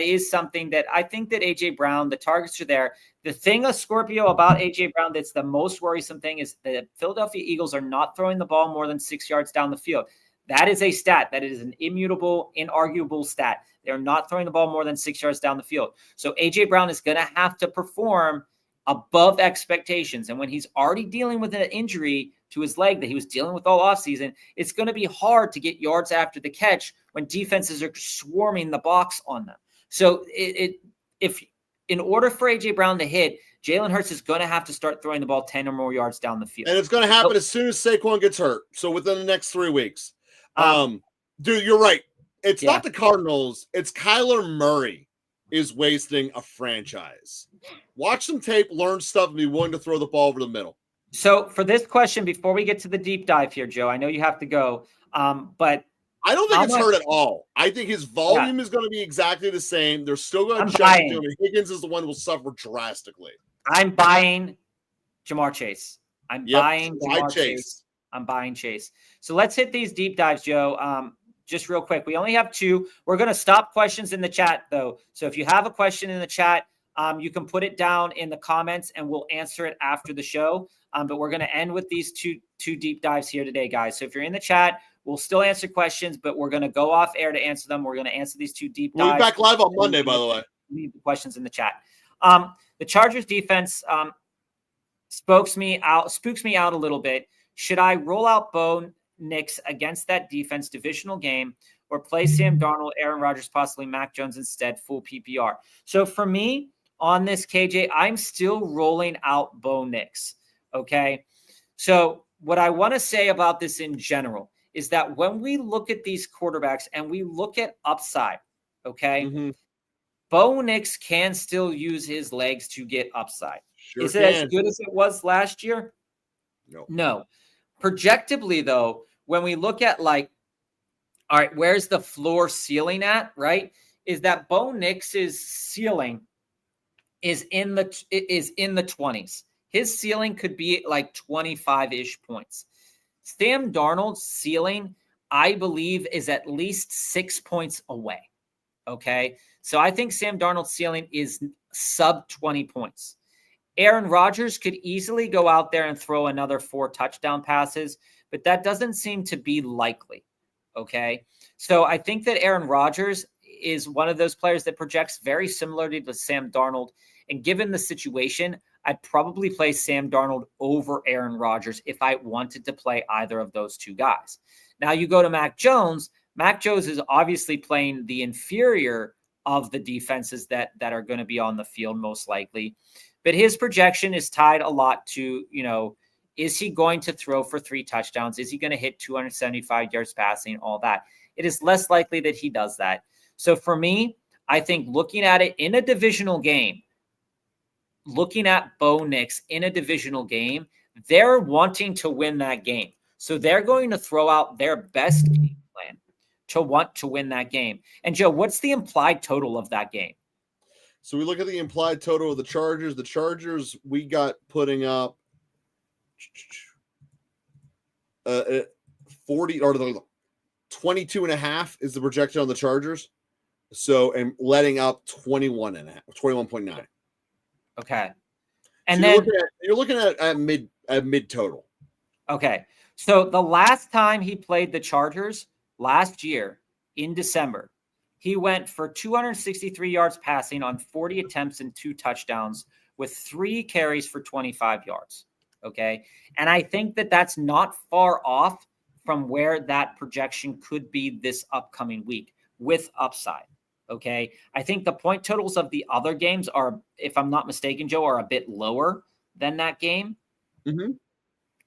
is something that I think that AJ Brown, the targets are there. The thing, Scorpio, about AJ Brown that's the most worrisome thing is the Philadelphia Eagles are not throwing the ball more than 6 yards down the field. That is a stat. That is an immutable, inarguable stat. They're not throwing the ball more than 6 yards down the field. So A.J. Brown is going to have to perform above expectations. And when he's already dealing with an injury to his leg that he was dealing with all offseason, it's going to be hard to get yards after the catch when defenses are swarming the box on them. So if in order for A.J. Brown to hit, Jalen Hurts is going to have to start throwing the ball 10 or more yards down the field. And it's going to happen as soon as Saquon gets hurt. So within the next 3 weeks. Dude, you're right. It's not the Cardinals. It's Kyler Murray is wasting a franchise. Watch some tape, learn stuff, and be willing to throw the ball over the middle. So for this question, before we get to the deep dive here, Joe, I know you have to go, but I don't think it's hurt at all. I think his volume is going to be exactly the same. They're still going to check him. Higgins is the one who will suffer drastically. I'm buying Jamar Chase. I'm buying Jamar Chase. I'm buying Chase. So let's hit these deep dives, Joe. Just real quick. We only have 2. We're going to stop questions in the chat, though. So if you have a question in the chat, you can put it down in the comments, and we'll answer it after the show. But we're going to end with these two deep dives here today, guys. So if you're in the chat, we'll still answer questions, but we're going to go off air to answer them. We're going to answer these 2 deep dives. We'll be back live on Monday, by the way. Leave the questions in the chat. The Chargers defense spooks me out a little bit. Should I roll out Bo Nix against that defense divisional game, or play Sam Darnold, Aaron Rodgers, possibly Mac Jones instead, full PPR? So for me on this, KJ, I'm still rolling out Bo Nix. Okay. So what I want to say about this in general is that when we look at these quarterbacks and we look at upside, okay, Bo Nix can still use his legs to get upside. Is it as good as it was last year? No. Projectively, though, when we look at all right, where's the floor ceiling at, right? Is that Bo Nix's ceiling is in the 20s. his ceiling could be like 25-ish points. Sam Darnold's ceiling, I believe, is at least 6 points away. Okay. So I think Sam Darnold's ceiling is sub 20 points. Aaron Rodgers could easily go out there and throw another 4 touchdown passes, but that doesn't seem to be likely. Okay. So I think that Aaron Rodgers is one of those players that projects very similarly to Sam Darnold. And given the situation, I'd probably play Sam Darnold over Aaron Rodgers if I wanted to play either of those two guys. Now you go to Mac Jones. Mac Jones is obviously playing the inferior of the defenses that are going to be on the field most likely. But his projection is tied a lot to, is he going to throw for 3 touchdowns? Is he going to hit 275 yards passing? All that. It is less likely that he does that. So for me, I think looking at it in a divisional game, looking at Bo Nix in a divisional game, they're wanting to win that game. So they're going to throw out their best game plan to want to win that game. And Joe, what's the implied total of that game? So we look at the implied total of the Chargers. The Chargers, we got putting up 40 or 22.5 is the projection on the Chargers. So, and letting up 21.9. Okay. And so then you're looking at mid total. Okay. So the last time he played the Chargers last year in December, he went for 263 yards passing on 40 attempts and 2 touchdowns with 3 carries for 25 yards. Okay. And I think that that's not far off from where that projection could be this upcoming week with upside. Okay. I think the point totals of the other games are, if I'm not mistaken, Joe, are a bit lower than that game. Mm-hmm.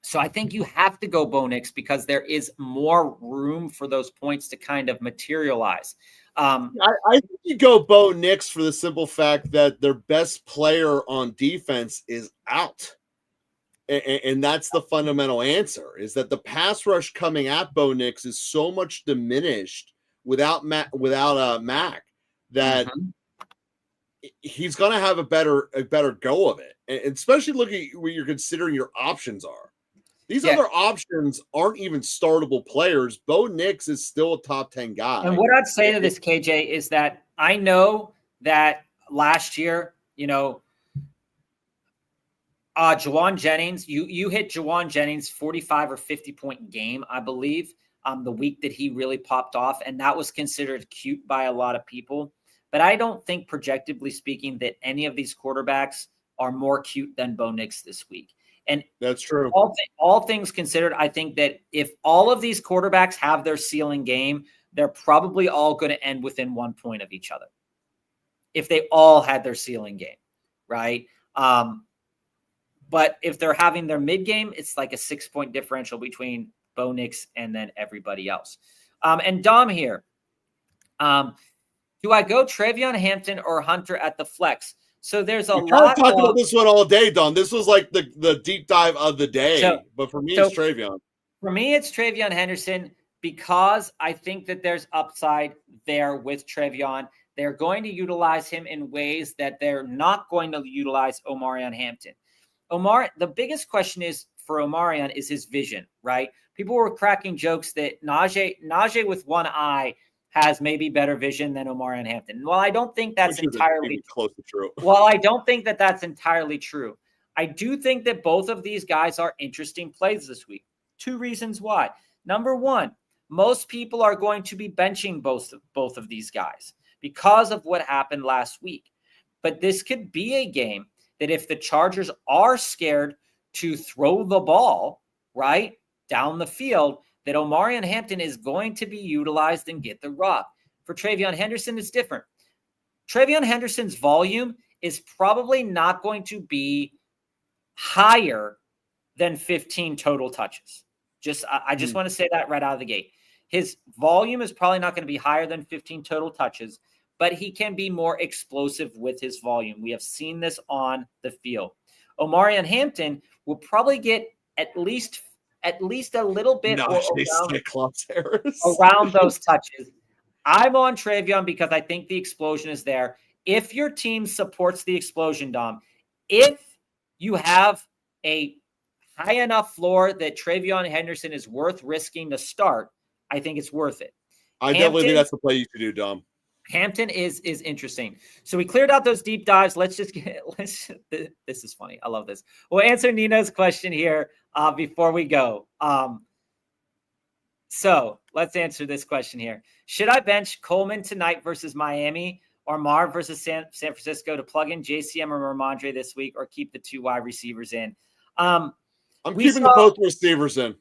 So I think you have to go Bo Nix because there is more room for those points to kind of materialize. I think you go Bo Nix for the simple fact that their best player on defense is out. And that's the fundamental answer, is that the pass rush coming at Bo Nix is so much diminished without Mac that he's going to have a better go of it. And especially looking when you're considering your options are. These other options aren't even startable players. Bo Nix is still a top 10 guy. And what I'd say to this, KJ, is that I know that last year, Juwan Jennings, you hit Juwan Jennings 45 or 50 point game, I believe, the week that he really popped off. And that was considered cute by a lot of people. But I don't think, projectively speaking, that any of these quarterbacks are more cute than Bo Nix this week. And that's true. All things considered, I think that if all of these quarterbacks have their ceiling game, they're probably all going to end within 1 point of each other. If they all had their ceiling game, right? But if they're having their mid game, it's like a 6-point differential between Bo Nix and then everybody else. And Dom here, do I go Travion Hampton or Hunter at the flex? So there's a lot. Talking about this one all day, Don. This was like the deep dive of the day. But for me, it's Travion. For me, it's Travion Henderson because I think that there's upside there with Travion. They're going to utilize him in ways that they're not going to utilize Omarion Hampton. The biggest question is for Omarion is his vision, right? People were cracking jokes that Najee with one eye has maybe better vision than Omarion Hampton. Well, I don't think that's entirely close to true. Well, I don't think that that's entirely true. I do think that both of these guys are interesting plays this week. 2 reasons why. Number one, most people are going to be benching both of these guys because of what happened last week. But this could be a game that if the Chargers are scared to throw the ball, right, down the field, that Omarion Hampton is going to be utilized and get the rub. For Travion Henderson, it's different. Travion Henderson's volume is probably not going to be higher than 15 total touches. I just want to say that right out of the gate. His volume is probably not going to be higher than 15 total touches, but he can be more explosive with his volume. We have seen this on the field. Omarion Hampton will probably get at least a little bit around those touches. I'm on Travion because I think the explosion is there. If your team supports the explosion, Dom, if you have a high enough floor that Travion Henderson is worth risking to start, I think it's worth it. I definitely think that's the play you should do, Dom. Hampton is interesting. So we cleared out those deep dives. This is funny. I love this. We'll answer Nino's question here before we go. So let's answer this question here. Should I bench Coleman tonight versus Miami or Marv versus San Francisco to plug in JCM or Ramondre this week, or keep the 2 wide receivers in? I'm keeping both receivers in.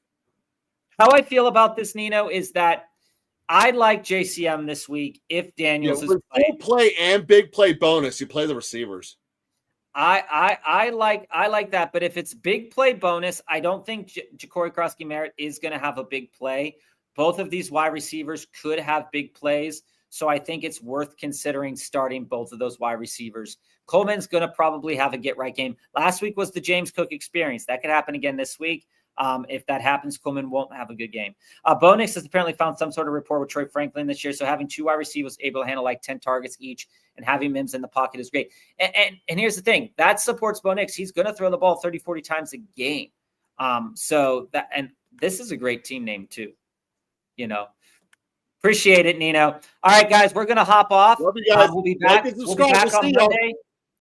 How I feel about this, Nino, is that I like JCM this week if Daniels is playing. Full play and big play bonus, you play the receivers. I like that, but if it's big play bonus, I don't think Ja'Cory Krosky-Merritt is going to have a big play. Both of these wide receivers could have big plays, so I think it's worth considering starting both of those wide receivers. Coleman's going to probably have a get-right game. Last week was the James Cook experience. That could happen again this week. If that happens, Coleman won't have a good game. Bonix has apparently found some sort of rapport with Troy Franklin this year, so having 2 wide receivers able to handle like 10 targets each and having Mims in the pocket is great. And here's the thing. That supports Bonix. He's going to throw the ball 30, 40 times a game. So this is a great team name too. Appreciate it, Nino. All right, guys, we're going to hop off. Love you guys. We'll be back on Monday.